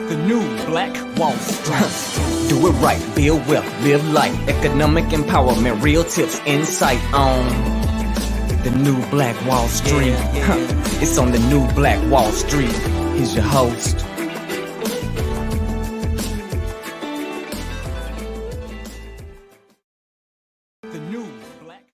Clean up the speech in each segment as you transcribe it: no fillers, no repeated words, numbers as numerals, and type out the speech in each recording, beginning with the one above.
The new Black Wall Street. Do it right, build wealth, live life, economic empowerment, real tips, insight on the new Black Wall Street. It's on the new Black Wall Street. He's your host. The new Black.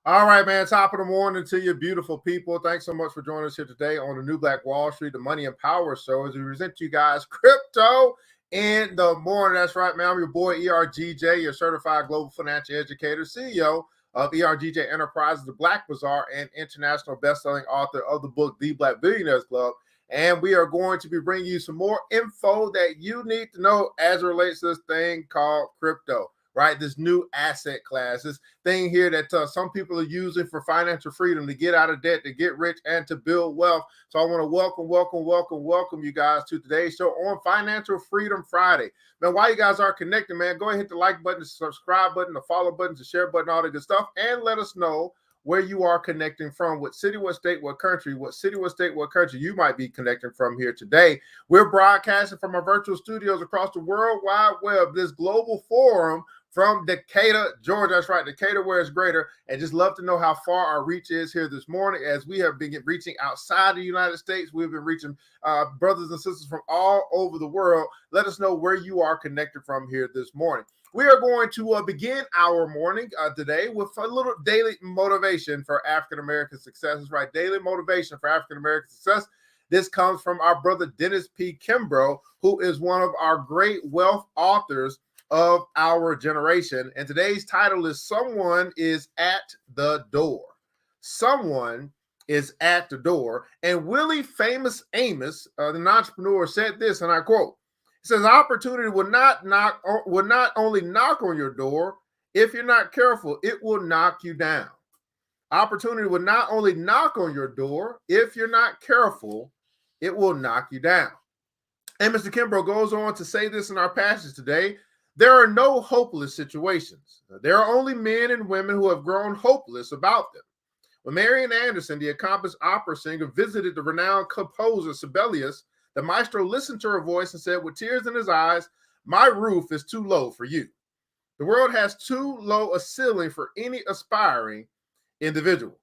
All right, man. Top of the morning to you, beautiful people. Thanks so much for joining us here today on the new Black Wall Street, the Money and Power Show, as we present to you guys crypto in the morning. That's right, man. I'm your boy ERGJ, your certified global financial educator, CEO of ERGJ Enterprises, the Black Bazaar, and international best-selling author of the book, The Black Billionaires Club. And we are going to be bringing you some more info that you need to know as it relates to this thing called crypto. Right, this new asset class, this thing here that some people are using for financial freedom, to get out of debt, to get rich, and to build wealth. So I want to welcome you guys to today's show on Financial Freedom Friday. Man, while you guys are connected, man, go ahead and hit the like button, the subscribe button, the follow button, the share button, all the good stuff, and let us know where you are connecting from, what city, what state, what country, what country you might be connecting from here today. We're broadcasting from our virtual studios across the World Wide Web, this global forum from Decatur, Georgia. That's right, Decatur, where it's greater. And just love to know how far our reach is here this morning, as we have been reaching outside the United States. We've been reaching brothers and sisters from all over the world. Let us know where you are connected from here this morning. We are going to begin our morning today with a little daily motivation for African-American success. That's right, daily motivation for African-American success. This comes from our brother Dennis P. Kimbrough, who is one of our great wealth authors of our generation. And today's title is Someone is at the Door. Someone is at the door. And Willie Famous Amos, the entrepreneur, said this, and I quote, he says, opportunity will not only knock on your door. If you're not careful, it will knock you down. Opportunity will not only knock on your door. If you're not careful, it will knock you down. And Mr. Kimbrough goes on to say this in our passage today. There are no hopeless situations. There are only men and women who have grown hopeless about them. When Marian Anderson, the accomplished opera singer, visited the renowned composer Sibelius, the maestro listened to her voice and said with tears in his eyes, "My roof is too low for you." The world has too low a ceiling for any aspiring individual.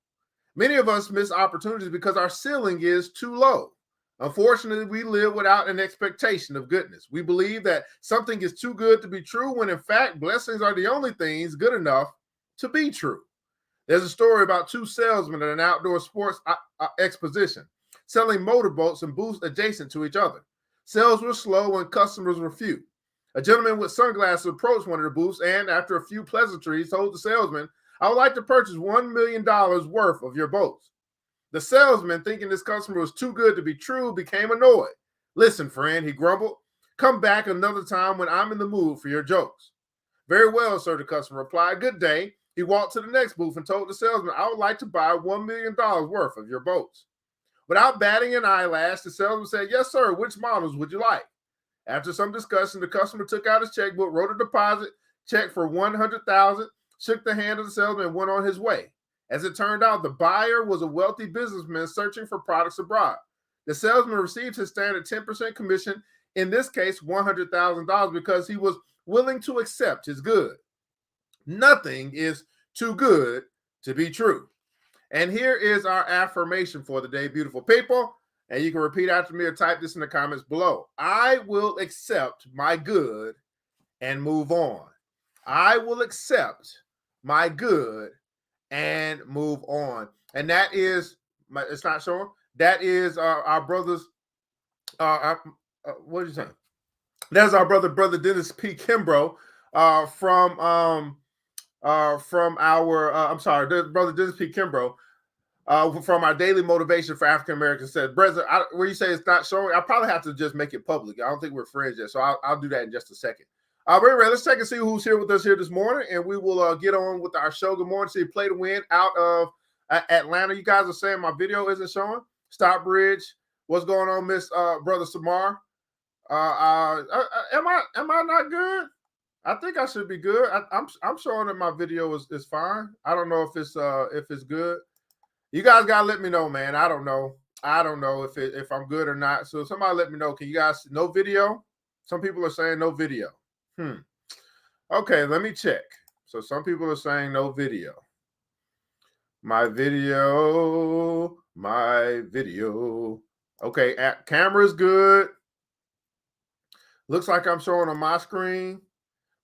Many of us miss opportunities because our ceiling is too low. Unfortunately, we live without an expectation of goodness. We believe that something is too good to be true, when in fact, blessings are the only things good enough to be true. There's a story about two salesmen at an outdoor sports exposition, selling motorboats and booths adjacent to each other. Sales were slow and customers were few. A gentleman with sunglasses approached one of the booths and, after a few pleasantries, told the salesman, "I would like to purchase $1 million worth of your boats." The salesman, thinking this customer was too good to be true, became annoyed. "Listen, friend," he grumbled, "come back another time when I'm in the mood for your jokes." "Very well, sir," the customer replied. "Good day." He walked to the next booth and told the salesman, "I would like to buy $1 million worth of your boats." Without batting an eyelash, the salesman said, "Yes, sir. Which models would you like?" After some discussion, the customer took out his checkbook, wrote a deposit check for $100,000, shook the hand of the salesman, and went on his way. As it turned out, the buyer was a wealthy businessman searching for products abroad. The salesman received his standard 10% commission, in this case $100,000, because he was willing to accept his good. Nothing is too good to be true. And here is our affirmation for the day, beautiful people. And you can repeat after me or type this in the comments below. I will accept my good and move on. I will accept my good and move on. And that is, it's not showing, that is our brother's, what did you say? That's our brother Dennis P. Kimbrough from brother Dennis P. Kimbrough from our daily motivation for African Americans. Said, brother, where you say it's not showing, I probably have to just make it public. I don't think we're friends yet, so I'll do that in just a second. But anyway, let's check and see who's here with us here this morning, and we will get on with our show. Good morning. See, play to win out of Atlanta. You guys are saying my video isn't showing. Stockbridge, what's going on, Miss Brother Samar? Am I not good? I think I should be good. I'm showing that my video is fine. I don't know if it's good. You guys gotta let me know, man. I don't know. I don't know if I'm good or not. So somebody let me know. Can you guys no video? Some people are saying no video. Okay, let me check. So some people are saying no video. My video. Okay, camera's good. Looks like I'm showing on my screen.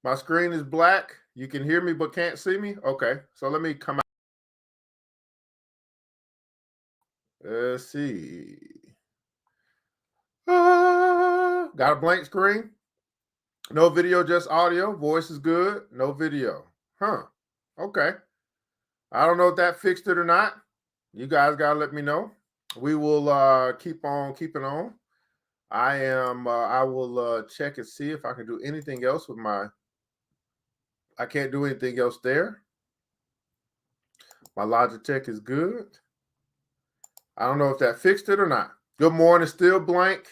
My screen is black. You can hear me but can't see me. Okay, so let me come out. Let's see. Got a blank screen. No video, just audio. Voice is good. No video. Okay. I don't know if that fixed it or not. You guys got to let me know. We will keep on keeping on. I will check and see if I can do anything else with I can't do anything else there. My Logitech is good. I don't know if that fixed it or not. Good morning, still blank.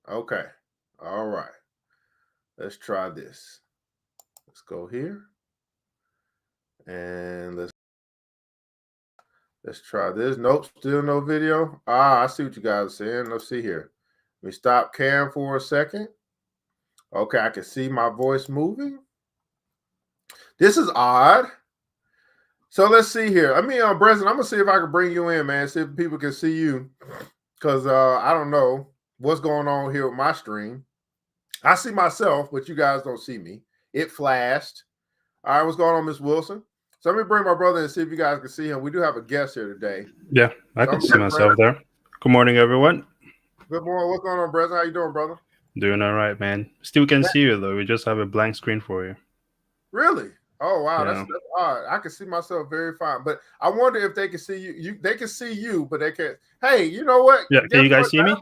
Okay. All right. Let's try this. Let's go here. And let's try this. Nope, still no video. I see what you guys are saying. Let's see here. Let me stop cam for a second. Okay, I can see my voice moving. This is odd. So let's see here. Bresnan, I'm gonna see if I can bring you in, man. See if people can see you, because I don't know what's going on here with my stream. I see myself, but you guys don't see me. It flashed. All right, what's going on, Miss Wilson? So let me bring my brother and see if you guys can see him. We do have a guest here today. Yeah, I can see myself there. Good morning, everyone. Good morning. What's going on, Bresnan? How you doing, brother? Doing all right, man. Still can see you, though. We just have a blank screen for you. Really? Oh, wow. Yeah. That's odd. I can see myself very fine. But I wonder if they can see you. They can see you, but they can't. Hey, you know what? Yeah, can you guys see me?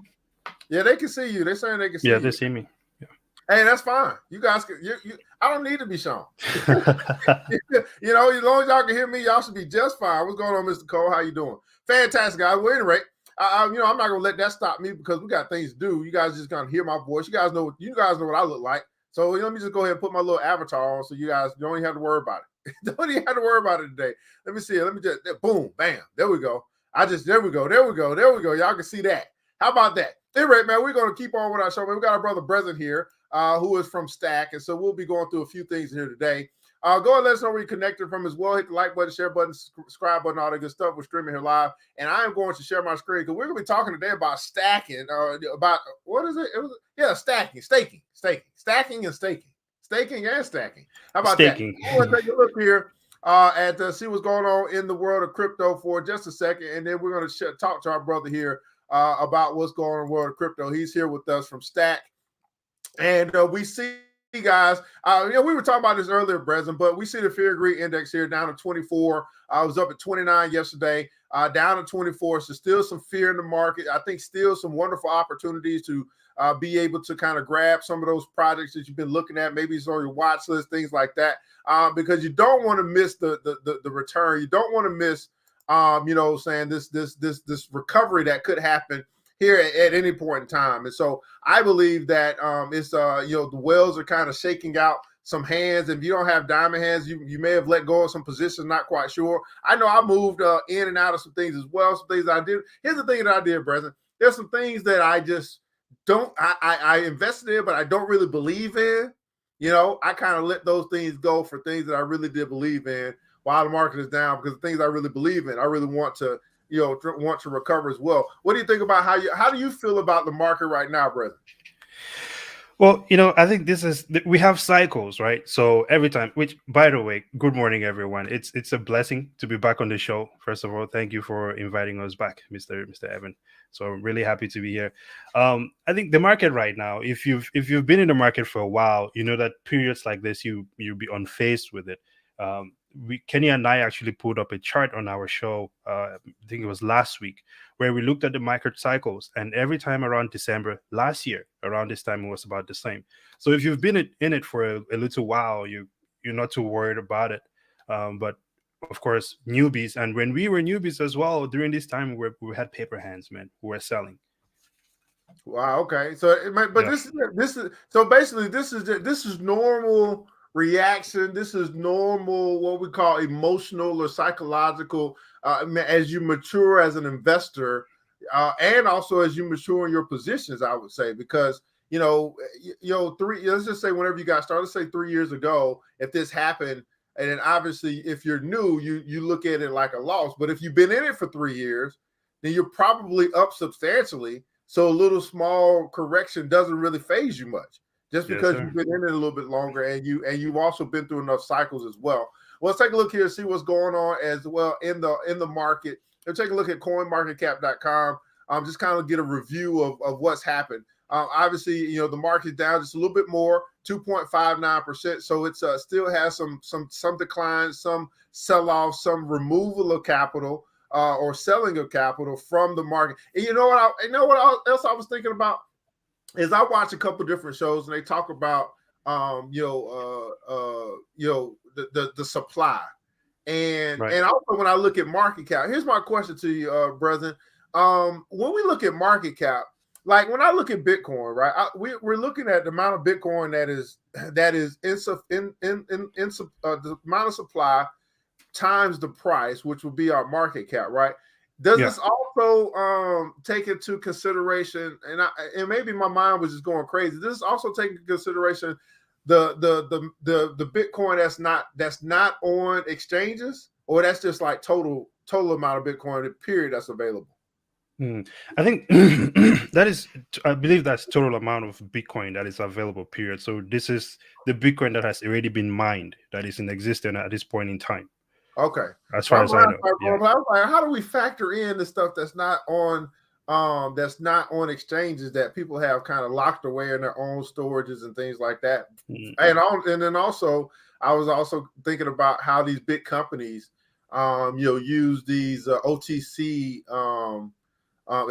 Yeah, they can see you. They're saying they can see you. Yeah, they see me. Yeah. Hey, that's fine. You guys can. I don't need to be shown. You know, as long as y'all can hear me, y'all should be just fine. What's going on, Mr. Cole? How you doing? Fantastic, guys. Well, at any rate, I'm not gonna let that stop me because we got things to do. You guys just gonna hear my voice. You guys know what I look like. So let me just go ahead and put my little avatar on so you guys don't even have to worry about it. Don't even have to worry about it today. Let me see it. Let me just boom, bam. There we go. There we go. Y'all can see that. How about that? Anyway, man, we're gonna keep on with our show. Man, we got our brother Bresnan here, who is from Stack, and so we'll be going through a few things here today. Go and let us know where you're connected from as well. Hit the like button, share button, subscribe button, all that good stuff. We're streaming here live. And I am going to share my screen because we're going to be talking today about stacking, about what is it? Staking and staking. Staking and stacking. How about Staking. that? We're going to take a look here at see what's going on in the world of crypto for just a second. And then we're going to talk to our brother here about what's going on in the world of crypto. He's here with us from Stack. And we see, guys, we were talking about this earlier, Bresnan, but we see the fear greed index here down to 24. I was up at 29 yesterday, down to 24. So still some fear in the market. I think still some wonderful opportunities to be able to kind of grab some of those projects that you've been looking at. Maybe it's on your watch list, things like that, because you don't want to miss the return. You don't want to miss, saying this recovery that could happen here at any point in time. And so I believe that it's the whales are kind of shaking out some hands. If you don't have diamond hands, you may have let go of some positions, not quite sure. I know I moved in and out of some things as well, some things I did. Here's the thing that I did, Bresnan. There's some things that I just don't, I invested in, but I don't really believe in. I kind of let those things go for things that I really did believe in while the market is down, because the things I really believe in, I really want to recover as well. What do you think about how do you feel about the market right now, brother? Well, I think we have cycles, right? So every time, which, by the way, good morning, everyone. It's a blessing to be back on the show. First of all, thank you for inviting us back, Mr. Evan. So I'm really happy to be here. I think the market right now, if you've been in the market for a while, you know that periods like this, you'll be unfazed with it. Kenny and I actually put up a chart on our show, I think it was last week, where we looked at the market cycles, and every time around December last year, around this time, it was about the same. So if you've been in it for a little while, you're not too worried about it. But of course, newbies, and when we were newbies as well, during this time, we had paper hands, man, who were selling. Wow. Okay. So, this is so basically this is normal reaction. This is normal, what we call emotional or psychological. As you mature as an investor, and also as you mature in your positions, I would say, because let's just say whenever you got started, let's say 3 years ago, if this happened, and then obviously if you're new, you look at it like a loss. But if you've been in it for 3 years, then you're probably up substantially. So a little small correction doesn't really phase you much, just because you've been in it a little bit longer, and you've also been through enough cycles as well. Well, let's take a look here and see what's going on as well in the market. Let's take a look at coinmarketcap.com. Just kind of get a review of what's happened. Obviously, the market's down just a little bit more, 2.59%. So it still has some declines, some sell-off, some removal of capital or selling of capital from the market. And you know what else I was thinking about is I watch a couple different shows and they talk about the supply. And also when I look at market cap, here's my question to you, brethren. When we look at market cap, like when I look at Bitcoin, right? We're looking at the amount of Bitcoin that is the amount of supply times the price, which would be our market cap, right? Does this also take into consideration, and maybe my mind was just going crazy, does this also take into consideration the Bitcoin that's not on exchanges, or that's just like total amount of Bitcoin period that's available? I think I believe that's total amount of Bitcoin that is available, period. So this is the Bitcoin that has already been mined, that is in existence at this point in time. Okay. As far as I know. I was like, how do we factor in the stuff that's not on exchanges that people have kind of locked away in their own storages and things like that? And then also I was also thinking about how these big companies use these OTC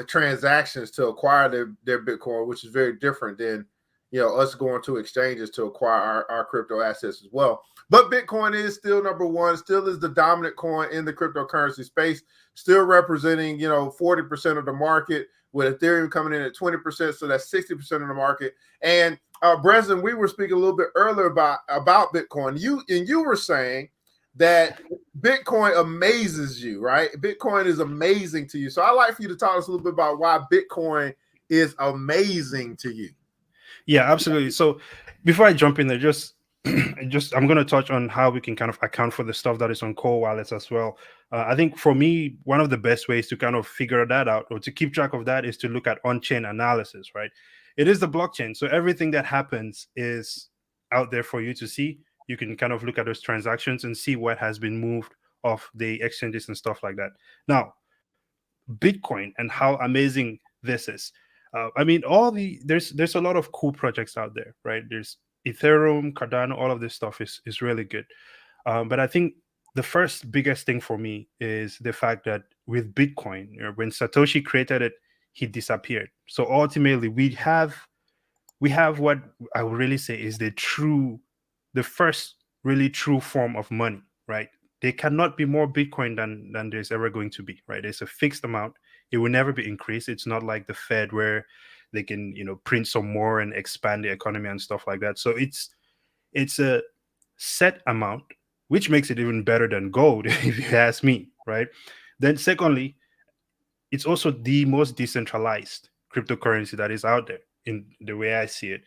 transactions to acquire their Bitcoin, which is very different than us going to exchanges to acquire our crypto assets as well. But Bitcoin is still number one, still is the dominant coin in the cryptocurrency space, still representing 40% of the market, with Ethereum coming in at 20%, so that's 60% of the market. And Brendan, we were speaking a little bit earlier about Bitcoin. You were saying that Bitcoin amazes you, right? Bitcoin is amazing to you. So I'd like for you to talk to us a little bit about why Bitcoin is amazing to you. Yeah, absolutely. So before I jump in there, I'm going to touch on how we can kind of account for the stuff that is on core wallets as well. I think for me, one of the best ways to kind of figure that out or to keep track of that is to look at on-chain analysis, right? It is the blockchain. So everything that happens is out there for you to see. You can kind of look at those transactions and see what has been moved off the exchanges and stuff like that. Now, Bitcoin and how amazing this is. I mean, there's a lot of cool projects out there, right? There's Ethereum, Cardano, all of this stuff is really good. But I think the first biggest thing for me is the fact that with Bitcoin, when Satoshi created it, he disappeared. So ultimately, we have what I would really say is the first really true form of money, right? There cannot be more Bitcoin than there's ever going to be, right? There's a fixed amount. It will never be increased. It's not like the Fed where they can, print some more and expand the economy and stuff like that. So it's a set amount, which makes it even better than gold, if you ask me, right? Then secondly, it's also the most decentralized cryptocurrency that is out there in the way I see it.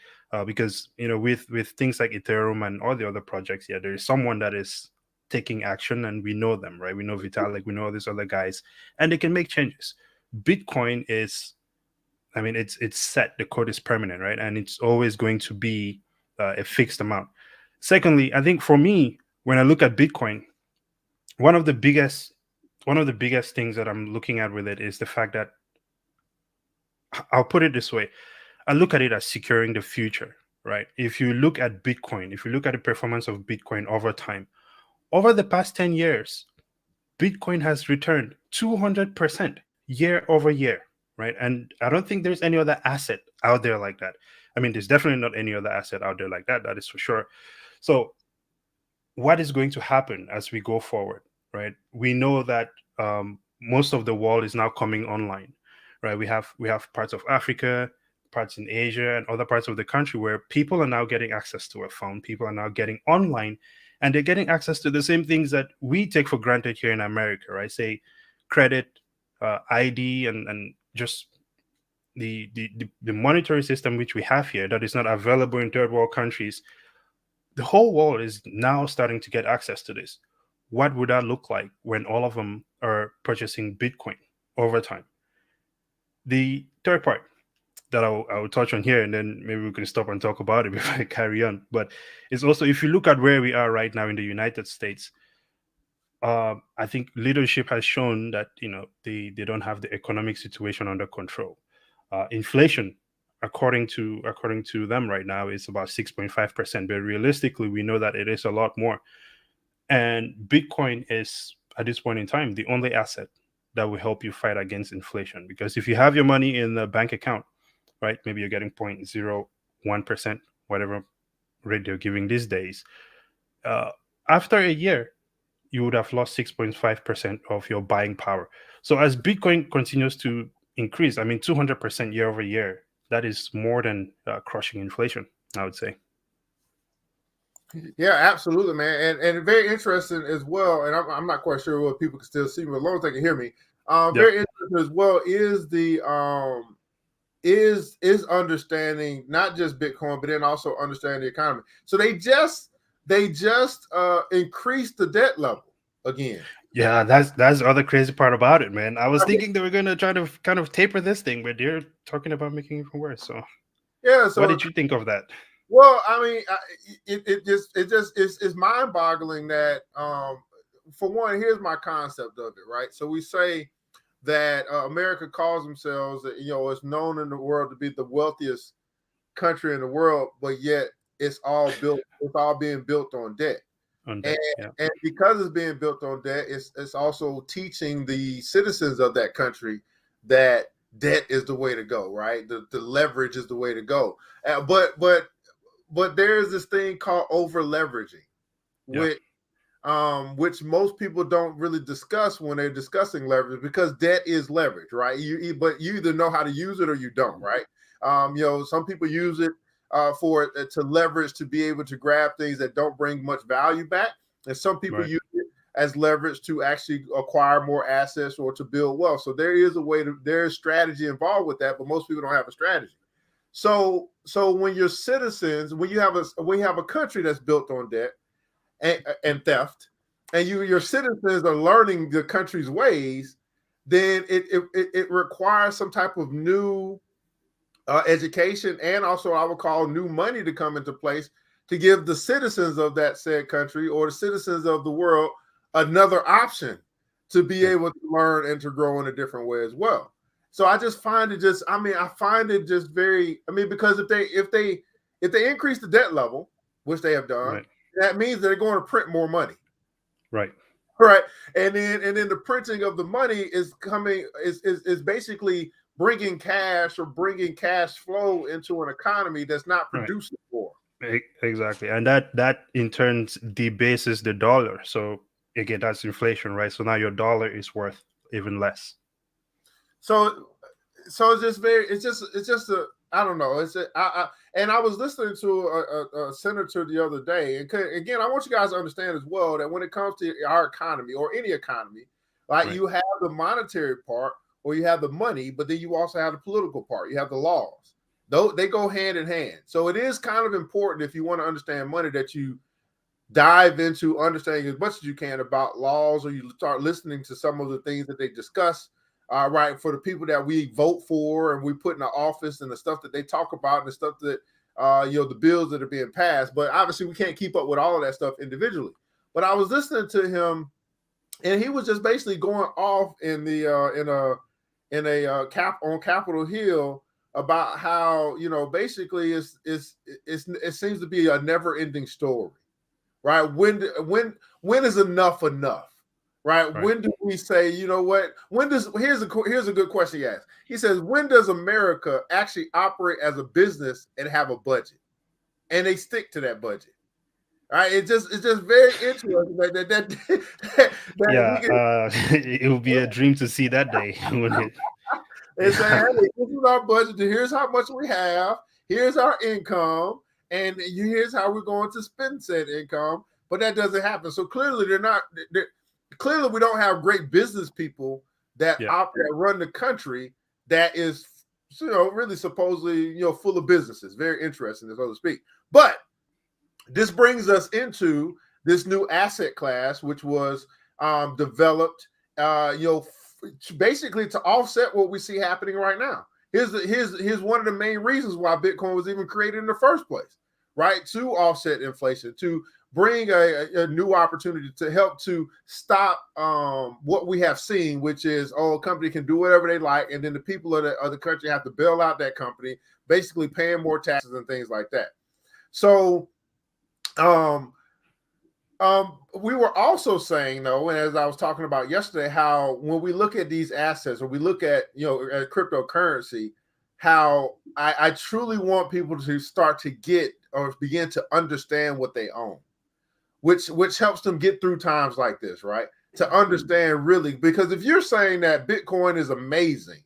Because, with things like Ethereum and all the other projects, there is someone that is taking action, and we know them, right? We know Vitalik, we know these other guys, and they can make changes. Bitcoin is, it's set. The code is permanent, right? And it's always going to be a fixed amount. Secondly, I think for me, when I look at Bitcoin, one of the biggest things that I'm looking at with it is the fact that, I'll put it this way, I look at it as securing the future, right? If you look at Bitcoin, if you look at the performance of Bitcoin over time, over the past 10 years, Bitcoin has returned 200% year over year, right? And I don't think there's any other asset out there like that. There's definitely not any other asset out there like that. That is for sure. So what is going to happen as we go forward, right? We know that most of the world is now coming online, right? We have parts of Africa, parts in Asia, and other parts of the country where people are now getting access to a phone. People are now getting online, and they're getting access to the same things that we take for granted here in America, right? Say credit, ID, and just the monetary system which we have here that is not available in third world countries, the whole world is now starting to get access to this. What would that look like when all of them are purchasing Bitcoin over time? The third part that I'll touch on here, and then maybe we can stop and talk about it before I carry on. But it's also, if you look at where we are right now in the United States, I think leadership has shown that they don't have the economic situation under control. Inflation, according to them right now, is about 6.5%, but realistically, we know that it is a lot more. And Bitcoin is, at this point in time, the only asset that will help you fight against inflation. Because if you have your money in the bank account, right, maybe you're getting 0.01%, whatever rate they're giving these days. After a year, you would have lost 6.5% of your buying power. So as Bitcoin continues to increase, I mean, 200% year over year, that is more than crushing inflation, I would say. Yeah, absolutely, man, and very interesting as well. And I'm not quite sure what people can still see me, but as long as they can hear me. Very interesting as well is the is understanding not just Bitcoin, but then also understanding the economy. So they just increased the debt level again. Yeah, that's the other crazy part about it, man. I was thinking they were going to try to kind of taper this thing, but they're talking about making it even worse. So yeah, so what did you think of that? Well, I mean, it's mind-boggling that for one, here's my concept of it, right? So we say that America calls themselves, it's known in the world to be the wealthiest country in the world, but yet it's all being built on debt. And because it's being built on debt, it's also teaching the citizens of that country that debt is the way to go, right? The leverage is the way to go. But there's this thing called over leveraging, which most people don't really discuss when they're discussing leverage, because debt is leverage, right? But you either know how to use it or you don't, right? Some people use it to leverage, to be able to grab things that don't bring much value back, and some people use it as leverage to actually acquire more assets or to build wealth. So there's strategy involved with that, but most people don't have a strategy. So when your citizens, when you have a country that's built on debt and theft, and your citizens are learning the country's ways, then it requires some type of new education, and also I would call new money to come into place to give the citizens of that said country or the citizens of the world another option to be able to learn and to grow in a different way as well. So I just find it very, because if they increase the debt level, which they have done, that means they're going to print more money. Right. And then the printing of the money is basically bringing cash or bringing cash flow into an economy that's not producing more. Exactly. And that in turn debases the dollar. So again, that's inflation, right? So now your dollar is worth even less. So it's just I don't know. And I was listening to a senator the other day, and again, I want you guys to understand as well that when it comes to our economy or any economy, you have the monetary part or you have the money, but then you also have the political part. You have the laws. They go hand in hand. So it is kind of important, if you want to understand money, that you dive into understanding as much as you can about laws, or you start listening to some of the things that they discuss. For the people that we vote for and we put in the office, and the stuff that they talk about, and the stuff that the bills that are being passed. But obviously we can't keep up with all of that stuff individually. But I was listening to him, and he was just basically going off on Capitol Hill about how basically it seems to be a never-ending story, right? When is enough? Right? When do we say, you know what? Here's a good question he asked. He says, when does America actually operate as a business and have a budget, and they stick to that budget? Right? It's just very interesting it would be a dream to see that day, wouldn't it? They say, hey, this is our budget. Here's how much we have. Here's our income, and here's how we're going to spend said income. But that doesn't happen. So clearly, clearly we don't have great business people that run the country that is, really supposedly, full of businesses. Very interesting, so to speak. But this brings us into this new asset class, which was developed, basically to offset what we see happening right now. Here's one of the main reasons why Bitcoin was even created in the first place, right? To offset inflation, to bring a new opportunity to help to stop what we have seen, which is, a company can do whatever they like, and then the people of the country have to bail out that company, basically paying more taxes and things like that. So we were also saying, though, and as I was talking about yesterday, how when we look at these assets, or we look at at cryptocurrency, how I truly want people to start to get or begin to understand what they own, which helps them get through times like this, right? To understand really, because if you're saying that Bitcoin is amazing,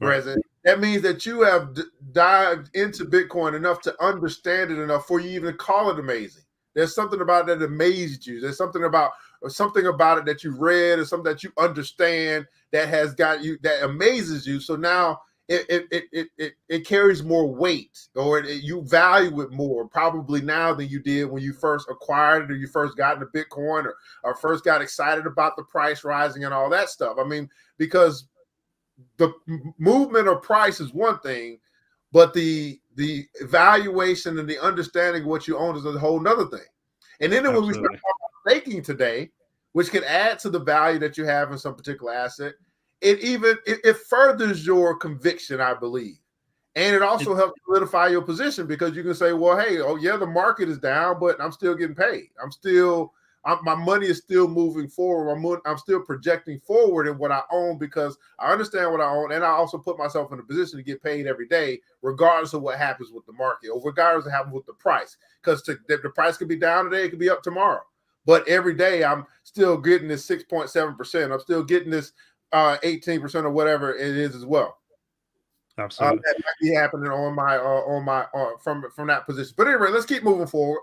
President, that means that you have dived into Bitcoin enough to understand it enough for you even call it amazing. There's something about it that amazed you. There's something about it that you read, or something that you understand that has got you, that amazes you. So now it carries more weight, or you value it more probably now than you did when you first acquired it, or you first got into Bitcoin, or first got excited about the price rising and all that stuff. I mean, because the movement of price is one thing, but the evaluation and the understanding of what you own is a whole nother thing. And then when we start talking about staking today, which can add to the value that you have in some particular asset, it furthers your conviction, I believe. And it also helps solidify your position, because you can say, well, hey, the market is down, but I'm still getting paid. My money is still moving forward. I'm still projecting forward in what I own, because I understand what I own, and I also put myself in a position to get paid every day, regardless of what happens with the market, or regardless of what happens with the price. Because the price could be down today, it could be up tomorrow. But every day I'm still getting this 6.7%. I'm still getting this 18% or whatever it is as well. Absolutely, that might be happening from that position. But anyway, let's keep moving forward.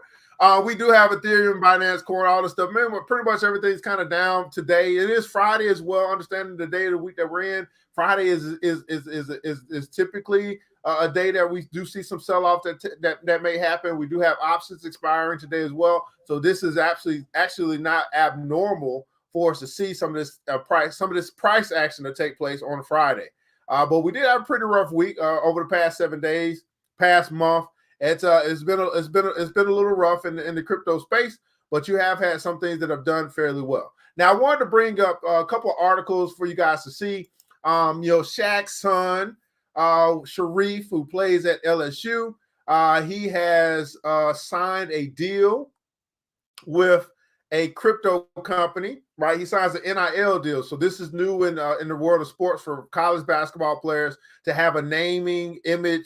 We do have Ethereum, Binance, Coin, all this stuff. Man, pretty much everything's kind of down today. It is Friday as well. Understanding the day of the week that we're in, Friday is typically a day that we do see some sell-off that may happen. We do have options expiring today as well. So this is actually not abnormal for us to see some of this price action to take place on Friday. But we did have a pretty rough week over the past 7 days, past month. It's been a little rough in the crypto space, but you have had some things that have done fairly well. Now, I wanted to bring up a couple of articles for you guys to see. Shaq's son, Sharif, who plays at LSU, he has signed a deal with a crypto company, right? He signs an NIL deal. So this is new in the world of sports for college basketball players to have a naming, image,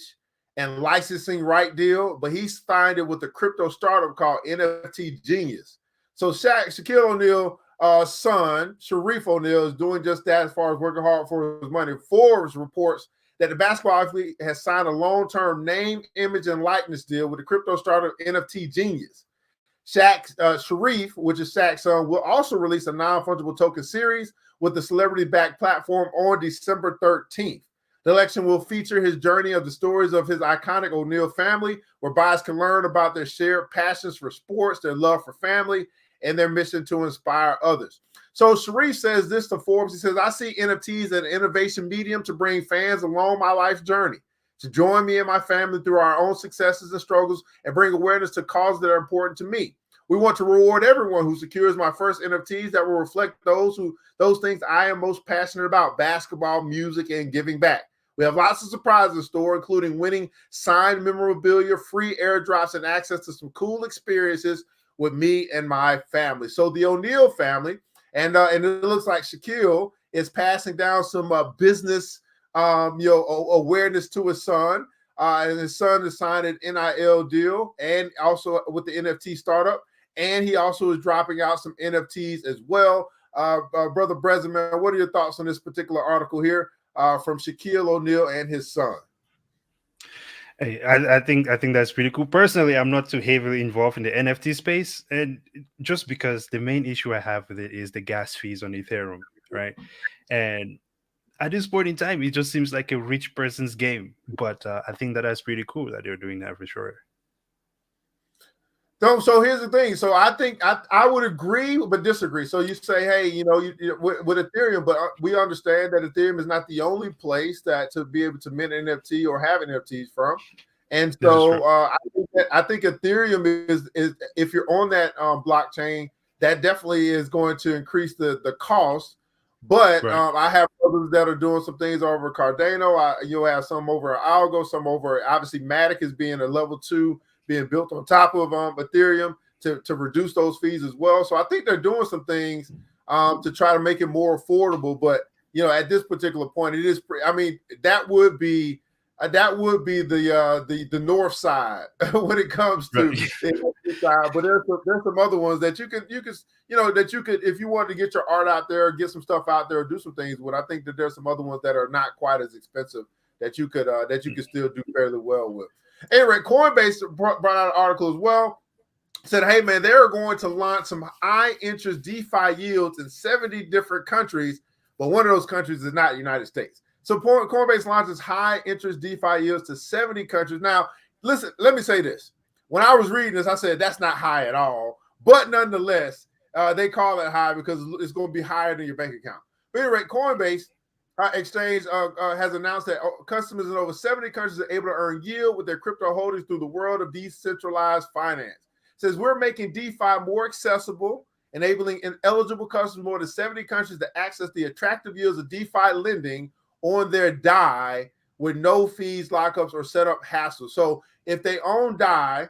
and licensing right deal. But he signed it with a crypto startup called NFT Genius. So Shaquille O'Neal's son, Sharif O'Neal, is doing just that as far as working hard for his money. Forbes reports that the basketball athlete has signed a long-term name, image, and likeness deal with the crypto startup NFT Genius. Sharif, which is Shaq's son, will also release a non-fungible token series with the celebrity-backed platform on December 13th. The election will feature his journey of the stories of his iconic O'Neal family, where buyers can learn about their shared passions for sports, their love for family, and their mission to inspire others. So Sharif says this to Forbes. He says, I see NFTs as an innovation medium to bring fans along my life's journey, to join me and my family through our own successes and struggles, and bring awareness to causes that are important to me. We want to reward everyone who secures my first NFTs that will reflect those things I am most passionate about: basketball, music, and giving back. We have lots of surprises in store, including winning signed memorabilia, free airdrops, and access to some cool experiences with me and my family. So the O'Neal family, and it looks like Shaquille is passing down some business awareness to his son. And his son has signed an NIL deal, and also with the NFT startup. And he also is dropping out some NFTs as well. Brother Breziman, what are your thoughts on this particular article here from Shaquille O'Neal and his son? Hey, I think that's pretty cool. Personally, I'm not too heavily involved in the NFT space, and just because the main issue I have with it is the gas fees on Ethereum, right? And at this point in time, it just seems like a rich person's game. But I think that that's pretty cool that they're doing that for sure. So here's the thing. So I think I would agree but disagree. So you say, hey, with Ethereum, but we understand that Ethereum is not the only place that to be able to mint NFT or have NFTs from. And so I think Ethereum is if you're on that blockchain, that definitely is going to increase the cost. But I have others that are doing some things over Cardano. You'll have some over Algo, some over obviously Matic is being a level 2 being built on top of Ethereum to reduce those fees as well. So I think they're doing some things to try to make it more affordable. But at this particular point, it is. I mean, that would be the north side when it comes to the side. But there's some other ones that you could if you wanted to get your art out there, get some stuff out there, do some things with. I think that there's some other ones that are not quite as expensive that you could still do fairly well with. Anyway, Coinbase brought out an article as well. Said, hey, man, they're going to launch some high-interest DeFi yields in 70 different countries, but one of those countries is not the United States. So Coinbase launches high-interest DeFi yields to 70 countries. Now, listen, let me say this. When I was reading this, I said that's not high at all. But nonetheless, they call it high because it's going to be higher than your bank account. But anyway, Coinbase Exchange has announced that customers in over 70 countries are able to earn yield with their crypto holdings through the world of decentralized finance. It says we're making DeFi more accessible, enabling eligible customers more than 70 countries to access the attractive yields of DeFi lending on their DAI with no fees, lockups, or setup hassle. So if they own DAI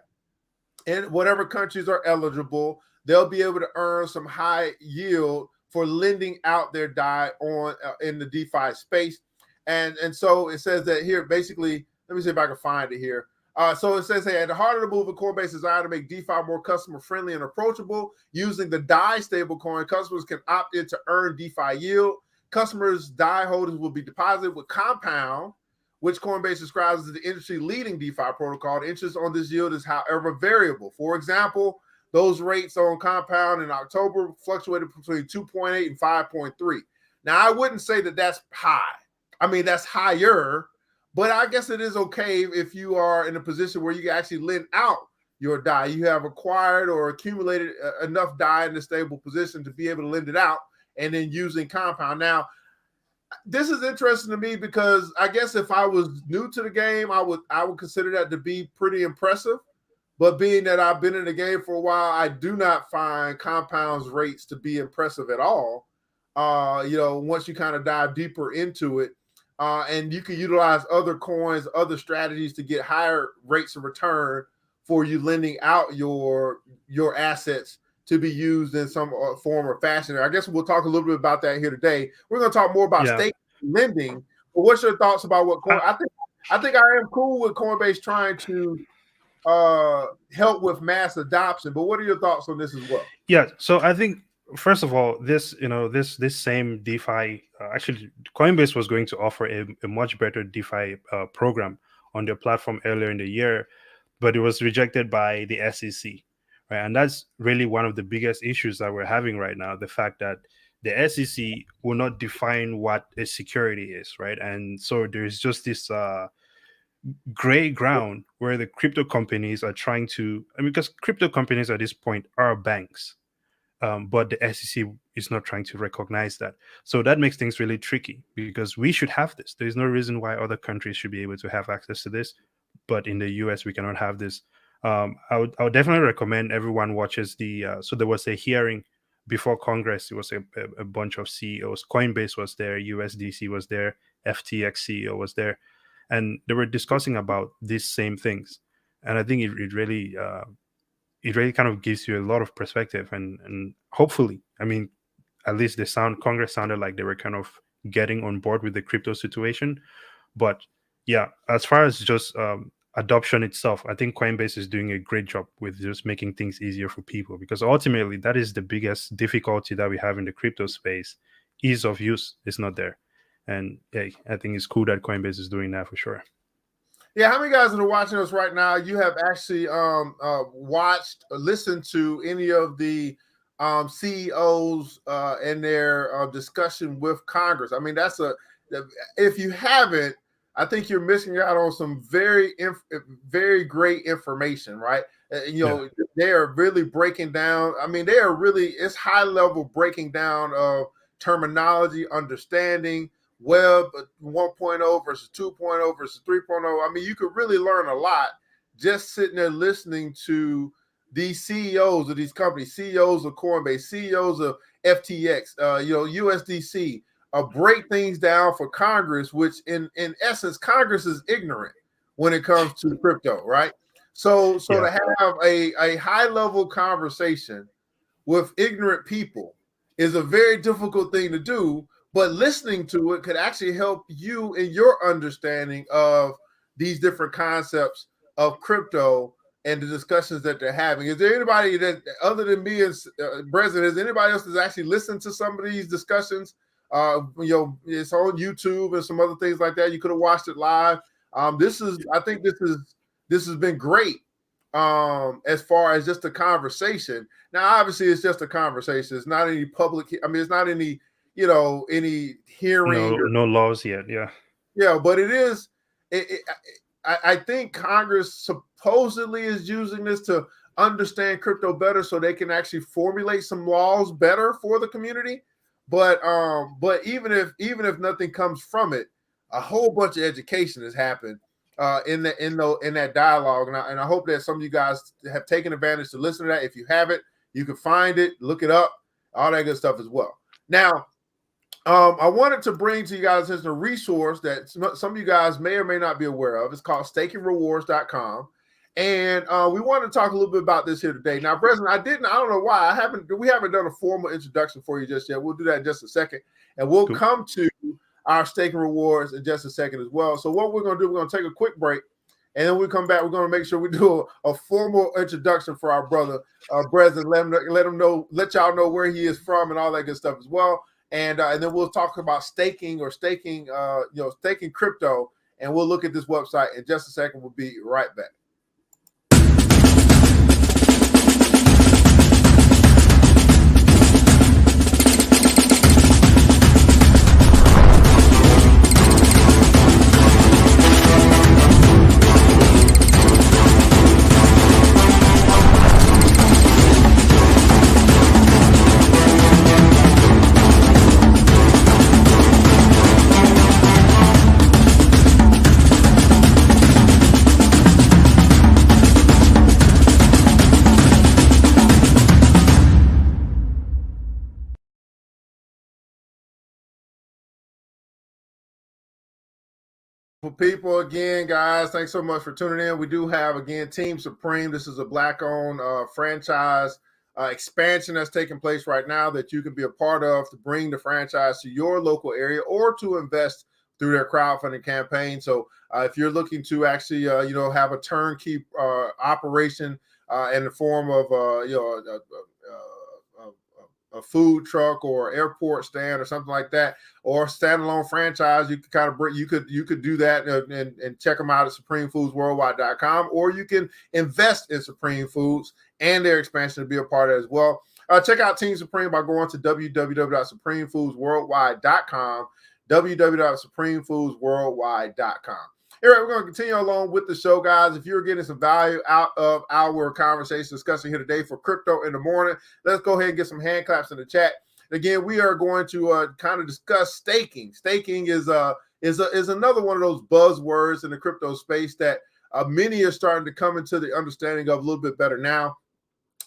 in whatever countries are eligible, they'll be able to earn some high yield for lending out their DAI on in the DeFi space. And so it says that here, basically, let me see if I can find it here. So it says, hey, at the heart of the move, Coinbase is designed to make DeFi more customer-friendly and approachable. Using the DAI stablecoin, customers can opt in to earn DeFi yield. Customers' DAI holdings will be deposited with Compound, which Coinbase describes as the industry-leading DeFi protocol. The interest on this yield is, however, variable. For example, those rates on Compound in October fluctuated between 2.8 and 5.3. Now, I wouldn't say that that's high. I mean, that's higher, but I guess it is okay if you are in a position where you can actually lend out your DAI. You have acquired or accumulated enough DAI in a stable position to be able to lend it out and then using Compound. Now, this is interesting to me because I guess if I was new to the game, I would consider that to be pretty impressive. But being that I've been in the game for a while, I do not find Compound's rates to be impressive at all. Once you kind of dive deeper into it, and you can utilize other coins, other strategies to get higher rates of return for you lending out your assets to be used in some form or fashion. I guess we'll talk a little bit about that here today. We're going to talk more about stake lending. But what's your thoughts about what I think I am cool with Coinbase trying to help with mass adoption, but what are your thoughts on this as well? Yeah, so I think first of all, this same DeFi actually Coinbase was going to offer a much better DeFi program on their platform earlier in the year, but it was rejected by the SEC, right? And that's really one of the biggest issues that we're having right now: the fact that the SEC will not define what a security is, right? And so there's just this gray ground where the crypto companies are trying to, because crypto companies at this point are banks, but the SEC is not trying to recognize that. So that makes things really tricky because we should have this. There's no reason why other countries should be able to have access to this, but in the US we cannot have this. I would definitely recommend everyone watches so there was a hearing before Congress. It was a bunch of CEOs. Coinbase was there, USDC was there, FTX CEO was there, and they were discussing about these same things. And I think it really kind of gives you a lot of perspective. And hopefully, at least Congress sounded like they were kind of getting on board with the crypto situation. But yeah, as far as just adoption itself, I think Coinbase is doing a great job with just making things easier for people, because ultimately that is the biggest difficulty that we have in the crypto space. Ease of use is not there. And hey, I think it's cool that Coinbase is doing that for sure. Yeah, how many guys that are watching us right now, you have actually watched or listened to any of the CEOs and their discussion with Congress? I mean, If you haven't, I think you're missing out on some very great information, right? They are really breaking down. I mean, it's high level breaking down of terminology, understanding web 1.0 versus 2.0 versus 3.0. I mean, you could really learn a lot just sitting there listening to these CEOs of these companies, CEOs of Coinbase, CEOs of FTX, USDC, break things down for Congress, which in essence, Congress is ignorant when it comes to crypto, right? So to have a high level conversation with ignorant people is a very difficult thing to do, but listening to it could actually help you in your understanding of these different concepts of crypto and the discussions that they're having. Is there anybody that, other than me as president, is anybody else that's actually listened to some of these discussions? It's on YouTube and some other things like that. You could have watched it live. I think this has been great as far as just a conversation. Now, obviously, it's just a conversation. It's not any public. I mean, it's not any any hearing. No laws yet. Yeah, but it is. I think Congress supposedly is using this to understand crypto better, so they can actually formulate some laws better for the community. But even if nothing comes from it, a whole bunch of education has happened in that dialogue, and I hope that some of you guys have taken advantage to listen to that. If you haven't, you can find it, look it up, all that good stuff as well. Now, I wanted to bring to you guys a resource that some of you guys may or may not be aware of. It's called stakingrewards.com. And we want to talk a little bit about this here today. Now, President, I don't know why we haven't done a formal introduction for you just yet. We'll do that in just a second. And we'll come to our staking rewards in just a second as well. So what we're going to do, we're going to take a quick break. And then we come back. We're going to make sure we do a formal introduction for our brother, President. Let y'all know where he is from and all that good stuff as well. And then we'll talk about staking crypto. And we'll look at this website in just a second. We'll be right back. People, again, guys, thanks so much for tuning in. We do have, again, Team Supreme. This is a Black-owned franchise expansion that's taking place right now that you can be a part of to bring the franchise to your local area or to invest through their crowdfunding campaign. So if you're looking to actually, have a turnkey operation in the form of, a food truck or airport stand or something like that, or standalone franchise, you can kind of you could do that and check them out at supremefoodsworldwide.com, or you can invest in Supreme Foods and their expansion to be a part of it as well. Check out Team Supreme by going to www.supremefoodsworldwide.com, www.supremefoodsworldwide.com. All right, we're going to continue along with the show, guys. If you're getting some value out of our conversation discussion here today for Crypto in the Morning, let's go ahead and get some hand claps in the chat. Again, we are going to kind of discuss staking. Staking is another one of those buzzwords in the crypto space that many are starting to come into the understanding of a little bit better now.